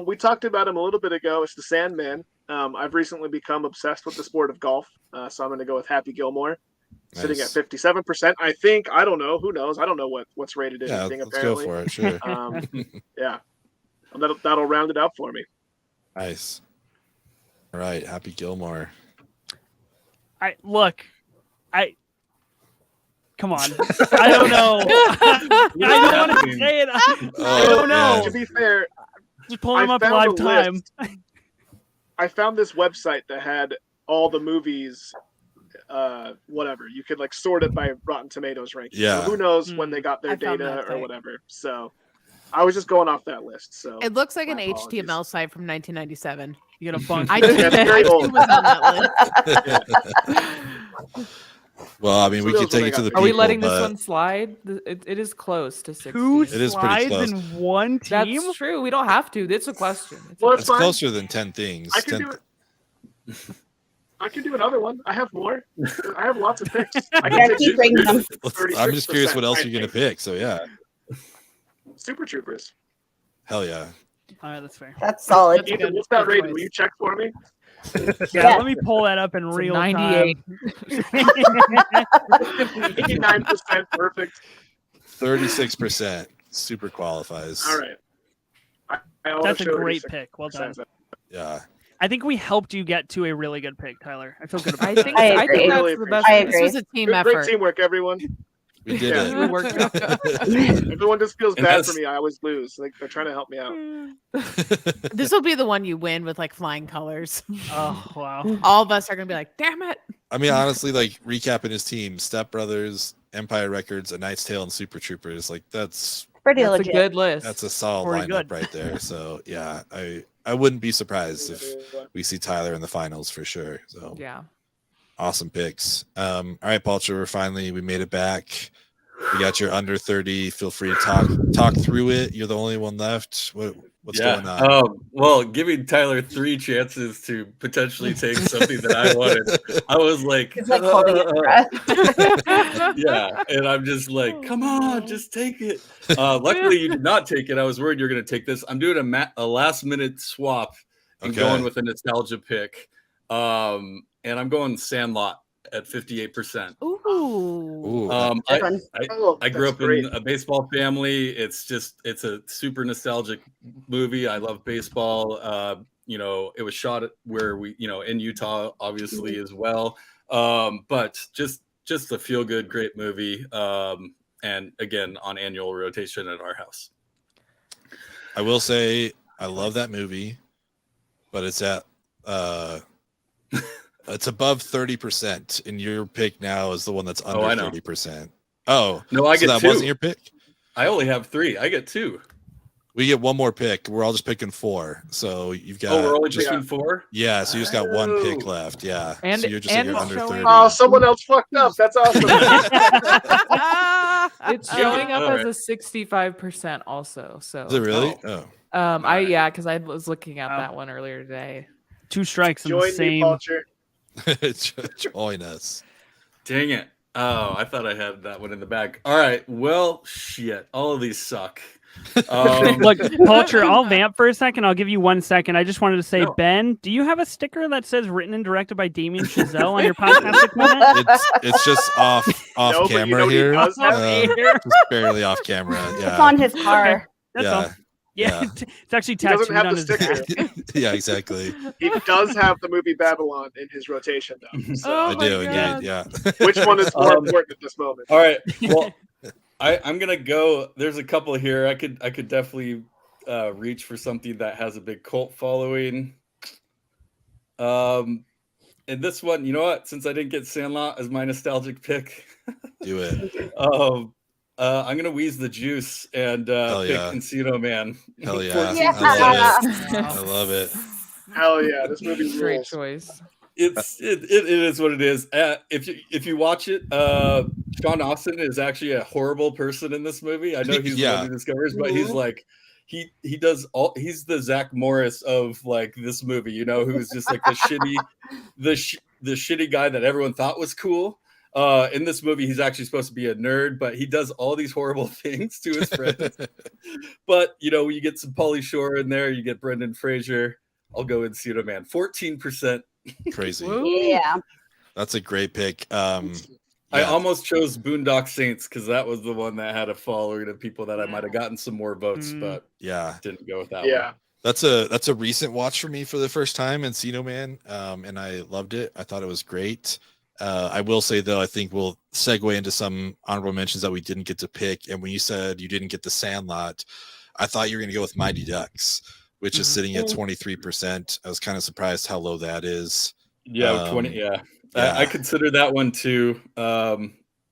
We talked about him a little bit ago. It's the Sandman. I've recently become obsessed with the sport of golf, so I'm going to go with Happy Gilmore, sitting at Nice. 57%. I think. I don't know. Who knows? I don't know what's rated Yeah, anything. let's go Apparently, for it. Sure. yeah, and that'll round it out for me. Nice. All right, Happy Gilmore. Come on. I don't know. I don't want to say it. I don't know. To be fair, Just pulling them I up in found live a time. list. I found this website that had all the movies, whatever. You could like sort it by Rotten Tomatoes ranking. Yeah. So who knows when they got their I found data that or site. whatever. So I was just going off that list. So It looks like an My apologies. HTML site from 1997. You get a bunch. I of too, Yeah, it's I very too old. was on that list. Well, I mean, Who we knows can take when it to they the got Are we people, letting this but one slide? It is close to 60. two It is pretty slides close. in one team. That's true. We don't have to. It's a question. Well, it's it's fine. closer than 10 Things. I can 10 do it. I can do another one. I have more. I have lots of picks. I Yeah, can keep bringing them. I'm just curious what 36%, else I you're going to think. pick. So, yeah. Super Troopers. Hell yeah. All right, that's fair. That's solid. That's Ethan, good. what's that Good rated? choice. Will you check for me? Yeah, let me pull that up in It's a real 98. time. 89% perfect. 36%. Super qualifies. All right. I always That's a show great 86%. pick. Well done. Yeah. I think we helped you get to a really good pick, Tyler. I feel good about I that. think I I agree. think that's Really the best. I one. This agree. was a team Great effort. teamwork, everyone. We did Yeah, it. We worked out. Everyone just feels And bad that's- for me. I always lose. Like they're trying to help me out. This will be the one you win with like flying colors. Oh wow. All of us are gonna be like, damn it. I mean, honestly, like recapping his team: Step Brothers, Empire Records, A Knight's Tale, and Super Troopers. Like that's Pretty That's a legit. good list. a solid Pretty lineup good. right there. So yeah, I wouldn't be surprised if we see Tyler in the finals for sure. So Yeah. awesome picks. All right, Palcher, we made it back. We got your under 30. Feel free to talk through it. You're the only one left. What What's going on? Well, giving Tyler 3 chances to potentially take something that I wanted, I was like, It's like holding his breath. yeah, and I'm just like, come on, just take it. Luckily, you did not take it. I was worried you were going to take this. I'm doing a last minute swap and going with a nostalgia pick, and I'm going Sandlot at 58%. Ooh. I grew up in a baseball family. It's a super nostalgic movie. I love baseball. You know, it was shot at where we, you know, in Utah, obviously as well. But just a feel good, great movie. And again, on annual rotation at our house. I will say I love that movie, but it's at it's above 30%, and your pick now is the one that's under 30%. Oh, no, I get that 2. wasn't your pick? I only have 3. I get 2. We get one more pick. We're all just picking 4. So you've got. Oh, we're only picking 4? Yeah, so you just got one pick left. Yeah. And, so you're just and you're under 30. Oh, someone else fucked up. That's awesome. It's showing up All as a 65% also. So Is it really? Oh. Because I was looking at that one earlier today. 2 strikes in the Join me, same. Vulture. Join us. Dang it. Oh, I thought I had that one in the bag. All right. Well, shit. All of these suck. Look, Vulture, I'll vamp for a second. I'll give you 1 second. I just wanted to say, No. Ben, do you have a sticker that says written and directed by Damien Chazelle on your podcast equipment? It's just off No, but you camera know he here. does have Just barely off camera. Yeah. It's on his car. That's Yeah. all. Yeah, Yeah. it's actually He doesn't tattooed have on the his sticker. back. Yeah, exactly. He does have the movie Babylon in his rotation, though. So, Oh I my do God. indeed. Yeah. which one is more important at this moment? All right. Well, I'm gonna go. There's a couple here. I could definitely reach for something that has a big cult following. And this one, you know what? Since I didn't get Sandlot as my nostalgic pick, Do it. I'm gonna wheeze the juice and Hell pick yeah. Encino Man. Hell yeah. Yeah. I love it. Hell yeah, this movie Great rules. choice. It is what it is. If you watch it, Sean Austin is actually a horrible person in this movie. I know he's the one who discovers, but he's like he's the Zach Morris of like this movie, you know, who's just like the shitty guy that everyone thought was cool. In this movie, he's actually supposed to be a nerd, but he does all these horrible things to his friends. But you know, you get some Pauly Shore in there, you get Brendan Fraser. I'll go Encino Man. 14%. Crazy. Yeah. That's a great pick. I almost chose Boondock Saints because that was the one that had a following of people that I might have gotten some more votes, but yeah, didn't go with that Yeah. one. That's a recent watch for me for the first time, Encino Man, and I loved it. I thought it was great. I will say though, I think we'll segue into some honorable mentions that we didn't get to pick. And when you said you didn't get the Sandlot, I thought you were going to go with Mighty Ducks, which is sitting at 23%. I was kind of surprised how low that is. Yeah, 20. Yeah, I consider that one too.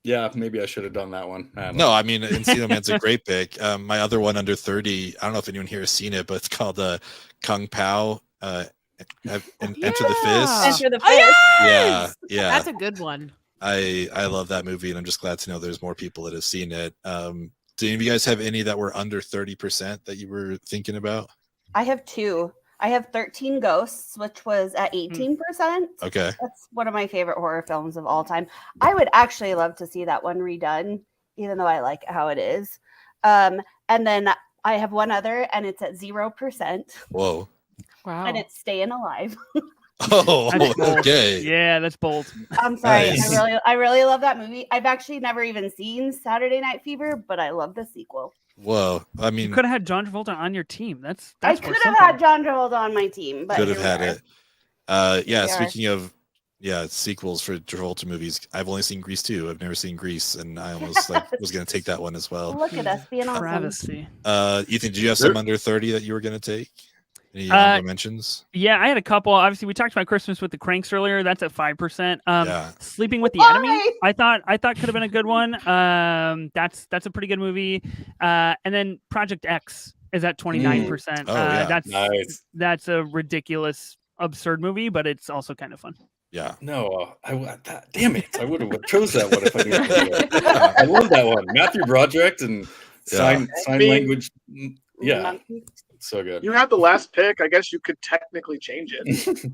Yeah, maybe I should have done that one. No, I mean, Encino Man's a great pick. My other one under 30, I don't know if anyone here has seen it, but it's called Kung Pao. Enter the Fist. Enter the Oh, Fist. yes! Yeah. That's a good one. I love that movie, and I'm just glad to know there's more people that have seen it. Do any of you guys have any that were under 30% that you were thinking about? I have 2. I have 13 Ghosts, which was at 18%. Okay. That's one of my favorite horror films of all time. I would actually love to see that one redone, even though I like how it is. And then I have one other, and it's at 0%, Whoa. Wow. and it's Staying Alive. Oh, That's bold. okay. Yeah, that's bold. I'm sorry. Nice. I really love that movie. I've actually never even seen Saturday Night Fever, but I love the sequel. Whoa. I mean, You could have had John Travolta on your team. That's I worth could have something. had John Travolta on my team, but could have here we had are. it. Yeah, We are. speaking of sequels for Travolta movies, I've only seen Grease 2. I've never seen Grease, and I almost was going to take that one as well. Look at us being awesome. Travesty. Ethan, did you have some under 30 that you were going to take? Any honorable mentions? Yeah, I had a couple. Obviously, we talked about Christmas with the Cranks earlier. That's at 5%. Yeah. Sleeping with the Why? Enemy. I thought could have been a good one. That's a pretty good movie. And then Project X is at 29%. Oh, yeah. That's Nice. that's a ridiculous, absurd movie, but it's also kind of fun. Yeah. No, damn it! I would have chose that one if I knew. I love that one. Matthew Broderick and sign mean- language Yeah. Monkey. So good. You had the last pick. I guess you could technically change it.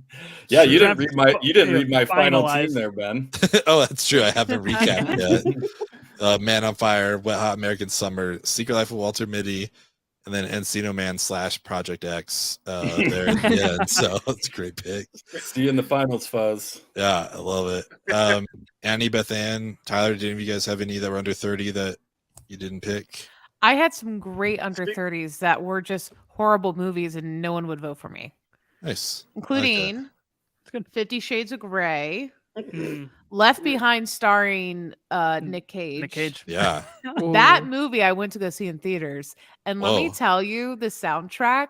Yeah, you Sure. didn't read my final team Finalized. there, Ben. Oh, that's true. I haven't recapped yet. Man on Fire, Wet Hot American Summer, Secret Life of Walter Mitty, and then Encino Man / Project X there at the end. So it's a great pick. See you in the finals, Fuzz. Yeah, I love it. Annie, Beth Ann, Tyler, did any of you guys have any that were under 30 that you didn't pick? I had some great under Speak- 30s that were just horrible movies and no one would vote for me, Nice. including It's good. 50 Shades of Grey, Mm, Left Behind starring Nick Cage. Nick Cage. Yeah. That Ooh. movie I went to go see in theaters. And let me Whoa. tell you, the soundtrack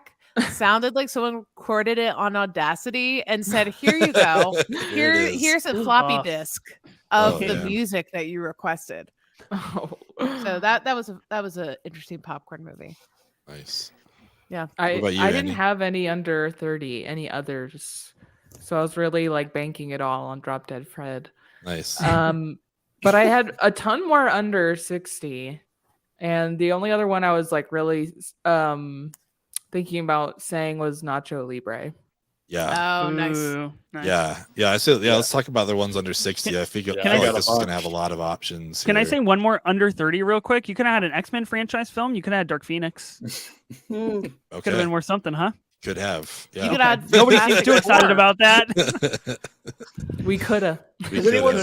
sounded like someone recorded it on Audacity and said, "Here you go. Here it is. Here's a floppy Oh. disk of Oh, the man. music that you requested." Oh. So that was a interesting popcorn movie. Nice. Yeah. I about you, I didn't Andy? have any under 30, any others. So I was really like banking it all on Drop Dead Fred. Nice. But I had a ton more under 60. And the only other one I was like really thinking about saying was Nacho Libre. Yeah. Oh, nice. Ooh, nice. Yeah. I said, let's talk about the ones under 60. I figure Can I I feel get like a this is going to bunch? have a lot of options. Can I here. say one more under 30 real quick? You could have had an X-Men franchise film. You could have had Dark Phoenix. Hmm. Could have Okay. been worth something, huh? Could have. You Yeah. could add Nobody seems Fantastic too excited Four. about that. We coulda. Has anyone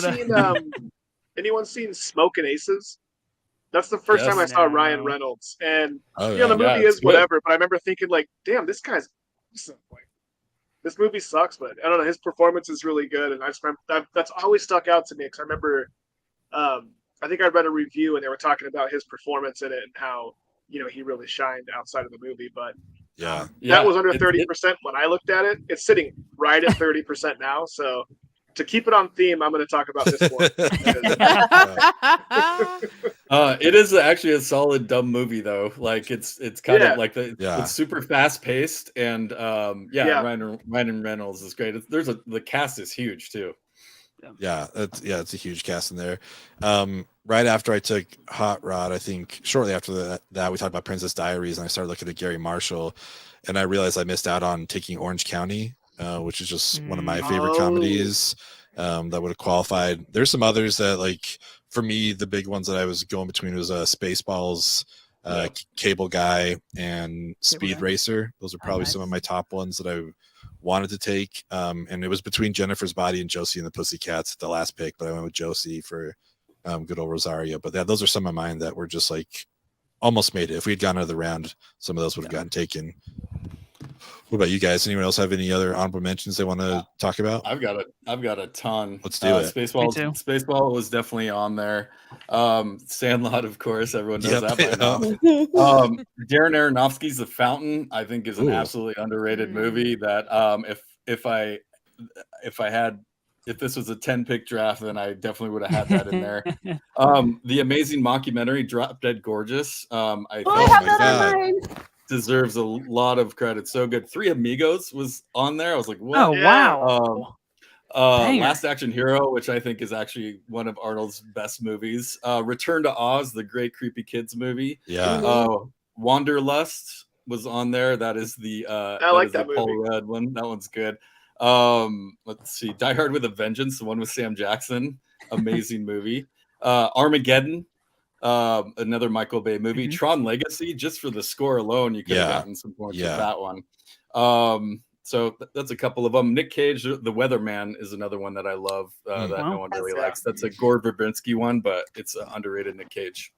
coulda. seen Smoke and Aces? That's the first Yes. time I saw No. Ryan Reynolds, and Oh, you know the yeah. movie Yeah, is it's good. whatever. But I remember thinking like, damn, this guy's awesome. Like, this movie sucks, but I don't know. His performance is really good, and I just remember that's always stuck out to me because I remember, I think I read a review and they were talking about his performance in it and how he really shined outside of the movie. But Yeah. that was under it- 30% when I looked at it. It's sitting right at 30% now. So to keep it on theme, I'm going to talk about this one. It is actually a solid dumb movie though. Like it's kind Yeah. of like Yeah. it's super fast paced and Yeah. Ryan Reynolds is great. The cast is huge too. Yeah, it's a huge cast in there. Right after I took Hot Rod, I think shortly after that we talked about Princess Diaries, and I started looking at Gary Marshall, and I realized I missed out on taking Orange County, which is just one of my favorite Oh. comedies that would have qualified. There's some others that, like, for me, the big ones that I was going between was Spaceballs, Yeah. Cable Guy, and Speed Guy. Racer. Those are probably some of my top ones that I wanted to take. And it was between Jennifer's Body and Josie and the Pussycats at the last pick, but I went with Josie for good old Rosario. But those are some of mine that were just like almost made it. If we had gone another round, some of those would have gotten taken. What about you guys? Anyone else have any other honorable mentions they want to talk about? I've got a ton. Let's do it. Spaceball, Me too. Spaceball was definitely on there. Sandlot, of course, everyone knows Yep. that by now. Darren Aronofsky's The Fountain, I think, is an Ooh. absolutely underrated Mm. movie. That if this was a 10-pick draft, then I definitely would have had that in there. The amazing mockumentary Drop Dead Gorgeous. I Oh, I thought have my that God. on mine. deserves a lot of credit. So good. Three Amigos was on there. I was like, what? Oh, Yeah. wow. Banger. Last Action Hero, which I think is actually one of Arnold's best movies. Return to Oz, the great creepy kids movie. Yeah. Wanderlust was on there. That is the like is that the Paul movie. Rudd one. That one's good. Let's see. Die Hard with a Vengeance, the one with Sam Jackson. Amazing movie. Armageddon. Another Michael Bay movie. Mhm. Tron Legacy, just for the score alone, you could have Yeah. gotten some points Yeah. with that one. So that's a couple of them. Nick Cage, The Weatherman, is another one that I love that Wow. no one really That's- likes. That's a Gore Verbinski one, but it's an underrated Nick Cage.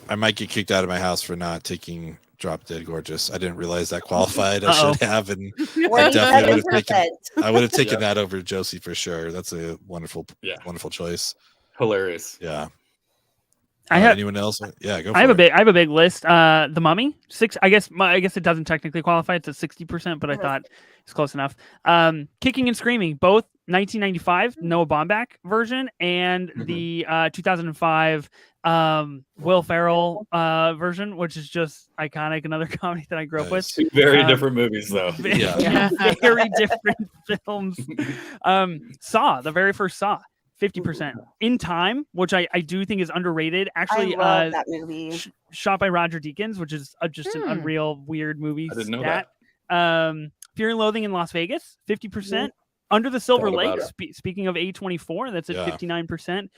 I might get kicked out of my house for not taking Drop Dead Gorgeous. I didn't realize that qualified. I Uh-oh. should have, and I definitely would have taken. 47%. I would have taken Yeah. that over Josie for sure. That's a wonderful, Yeah. wonderful choice. Hilarious. Yeah. I have anyone else? Yeah, go. For I have it. I have a big list. The Mummy, 6. I guess it doesn't technically qualify. It's a 60%, but I thought it's close enough. Kicking and Screaming, both 1995 Noah Baumbach version and Mhm. the 2005 Will Ferrell version, which is just iconic. Another comedy that I grew up with. Nice. Two very Um, different movies, though. Yeah. Very different films. Saw, the very first Saw. 50%. In Time, which I do think is underrated. Actually, I love that movie. shot by Roger Deakins, which is just an unreal, weird movie. I didn't know that. Fear and Loathing in Las Vegas, 50%. Under the Silver Thought about Lake, speaking of A24, that's at Yeah. 59%.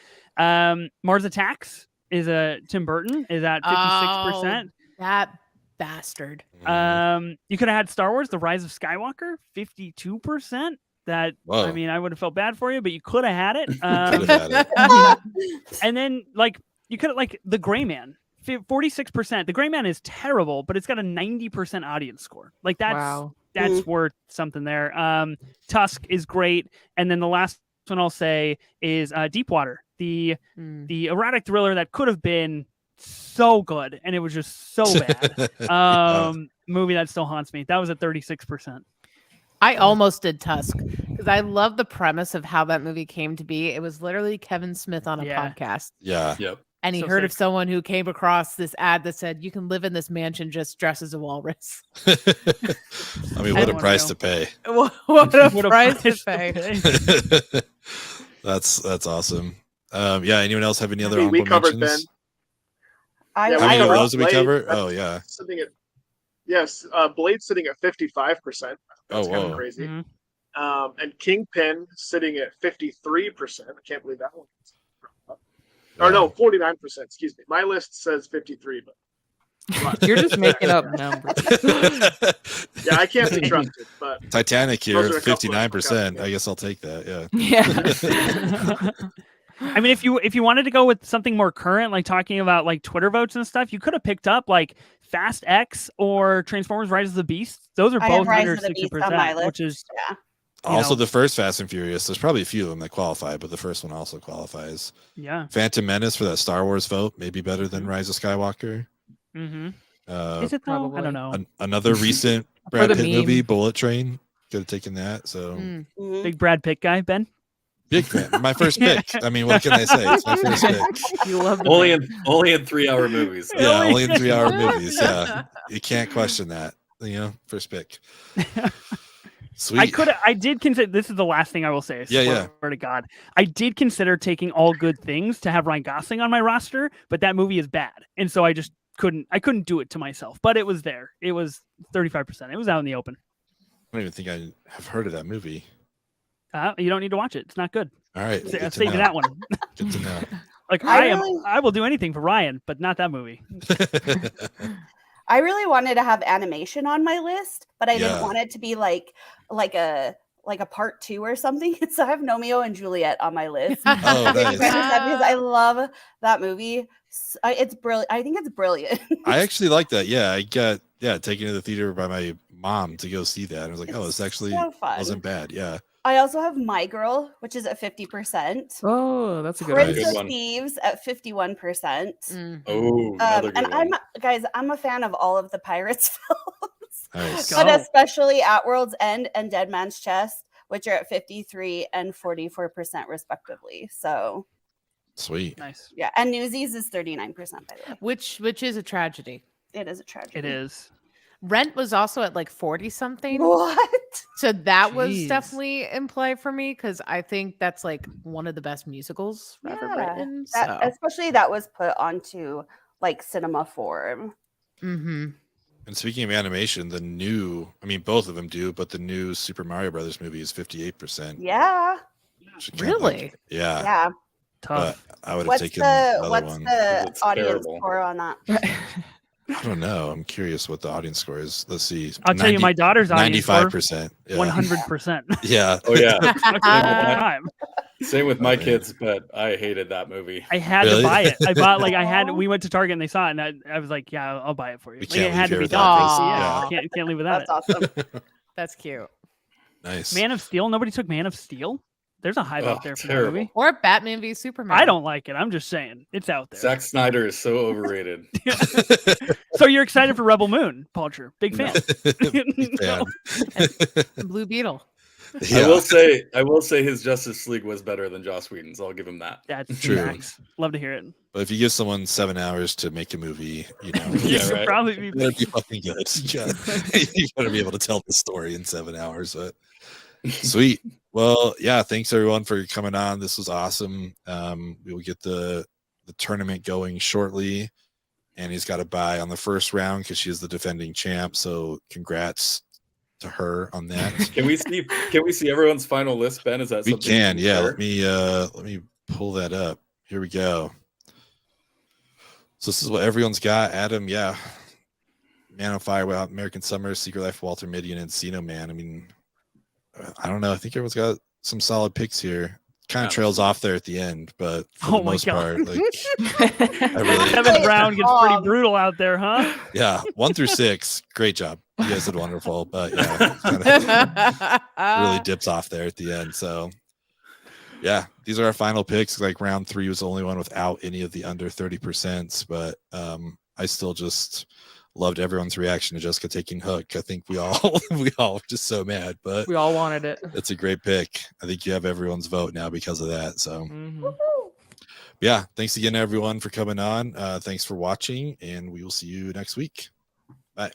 Mars Attacks is Tim Burton is at 56%. That bastard. You could have had Star Wars: The Rise of Skywalker, 52%. That Whoa. I mean, I would have felt bad for you, but you could have had it. Could've had it. And then like you could have like The Gray Man, 46%. The Gray Man is terrible, but it's got a 90% audience score. Like that's worth something there. Tusk is great, and then the last one I'll say is Deepwater, the erotic thriller that could have been so good, and it was just so bad. Movie that still haunts me. That was at 36%. I almost did Tusk because I love the premise of how that movie came to be. It was literally Kevin Smith on a podcast. Yeah. Yep. And he So heard of sick. someone who came across this ad that said, you can live in this mansion just dressed as a walrus. I mean, what a don't price know. to pay. What a What a price to price pay. pay. That's awesome. Yeah. Anyone else have any other We honorable covered mentions? I Yeah, How we many of covered those did we Blade. cover? That's Oh yeah. Sitting at Blade's sitting at 55%. That's Oh, kind whoa. of crazy. Mhm. And Kingpin sitting at 53%. I can't believe that one. Or no, 49%. Excuse me. My list says 53, but You're just making up numbers. yeah, I can't be trusted. But Titanic here, Those are a couple of 59%. podcasts, I guess I'll take that. Yeah. Yeah. I mean, if you wanted to go with something more current, like talking about like Twitter votes and stuff, you could have picked up like Fast X or Transformers: Rise of the Beast. Those are I have both Rise under of the Beast 60%, on my list. which is Yeah. you Also, know. the first Fast and Furious. There's probably a few of them that qualify, but the first one also qualifies. yeah. Phantom Menace for that Star Wars vote, maybe better than Rise of Skywalker. Mm-hmm. Uh, Is it though? I probably. don't know. another recent Brad the Pitt movie, meme. Bullet Train. Could have taken that. So Mm. Mhm. Big Brad Pitt guy, Ben. big fan. My first pick. I mean, what can I say? It's my first pick. You love the Only name. in 3-hour movies. Yeah, only in 3-hour movies. Yeah, you can't question that. You know, first pick. Sweet. I did consider, this is the last thing I will say. I Yeah, swear to God. I did consider taking All Good Things to have Ryan Gosling on my roster, but that movie is bad. And so I just couldn't do it to myself, but it was there. It was 35%. It was out in the open. I don't even think I have heard of that movie. You don't need to watch it. It's not good. All right, I'll good to say know. that one. Good to know. Like I I will do anything for Ryan, but not that movie. I really wanted to have animation on my list, but I Yeah. didn't want it to be like a part 2 or something. So I have Romeo and Juliet on my list. Oh, Because nice. I love that movie. It's brilliant. I think it's brilliant. I actually like that. Yeah, I got taken to the theater by my mom to go see that. I was like, oh, this actually so fun. wasn't bad. Yeah. I also have My Girl, which is at 50%. Oh, that's a good Prince Good of one. Thieves at 51%. Mm. Oh, another And good one. I'm a fan of all of the Pirates films, Nice. but Go. especially At World's End and Dead Man's Chest, which are at 53 and 44% respectively. So Sweet. Nice. yeah, and Newsies is 39% by the way. Which is a tragedy. It is a tragedy. It is. Rent was also at like 40 something. What? So that was Jeez. definitely in play for me because I think that's like one of the best musicals ever Yeah, written. That, especially that was put onto like cinema form. Mm-hmm. And speaking of animation, both of them do, but the new Super Mario Brothers movie is 58%. Yeah. which I can't, Really? yeah. Yeah. But Tough. I would have What's taken the other what's one. the It's audience terrible. score on that? I don't know. I'm curious what the audience score is. Let's see. I'll tell you, my daughter's audience score, 95%. Yeah. 100%. Yeah. Oh yeah, Time. same with my Oh, man. kids, but I hated that movie. I had Really? to buy it. I bought Aw. we went to Target and they saw it, and I was like, yeah, I'll buy it for you. We Like, can't it had to leave be here done. without this. Yeah, Yeah. can't leave without That's it. awesome. That's cute. Nice. Man of Steel. Nobody took Man of Steel. There's a hype out Oh, there for that terrible. movie. Or Batman v Superman. I don't like it. I'm just saying it's out there. Zack Snyder is so overrated. So you're excited for Rebel Moon, Palcher? Big fan. Big fan. Blue Beetle. Yeah. I will say his Justice League was better than Joss Whedon's. I'll give him that. That's True. facts. Love to hear it. But if you give someone 7 hours to make a movie, You Yeah, should right. probably be. you gotta be fucking good. You gotta be able to tell the story in 7 hours. But Sweet. Well, yeah, thanks everyone for coming on. This was awesome. We will get the tournament going shortly. Annie's got a bye on the first round because she's the defending champ. So congrats to her on that. Can we see everyone's final list, Ben? Is that We something can, you yeah. share? Let me pull that up. Here we go. So this is what everyone's got. Adam, yeah. Man on Fire, Wild American Summer, Secret Life of Walter Mitty, and Encino Man. I mean, I don't know. I think everyone's got some solid picks here. Kind of trails off there at the end, but for the most part, like I really, Seventh round gets pretty brutal out there, huh? yeah, 1 through 6, great job. You guys did wonderful, but yeah, kinda really dips off there at the end. So yeah, these are our final picks. Like round 3 was the only one without any of the under 30%, but I still just loved everyone's reaction to Jessica taking Hook. I think we all were just so mad, but We all wanted it. it's a great pick. I think you have everyone's vote now because of that. So Mhm. yeah, thanks again everyone for coming on. Thanks for watching, and we will see you next week.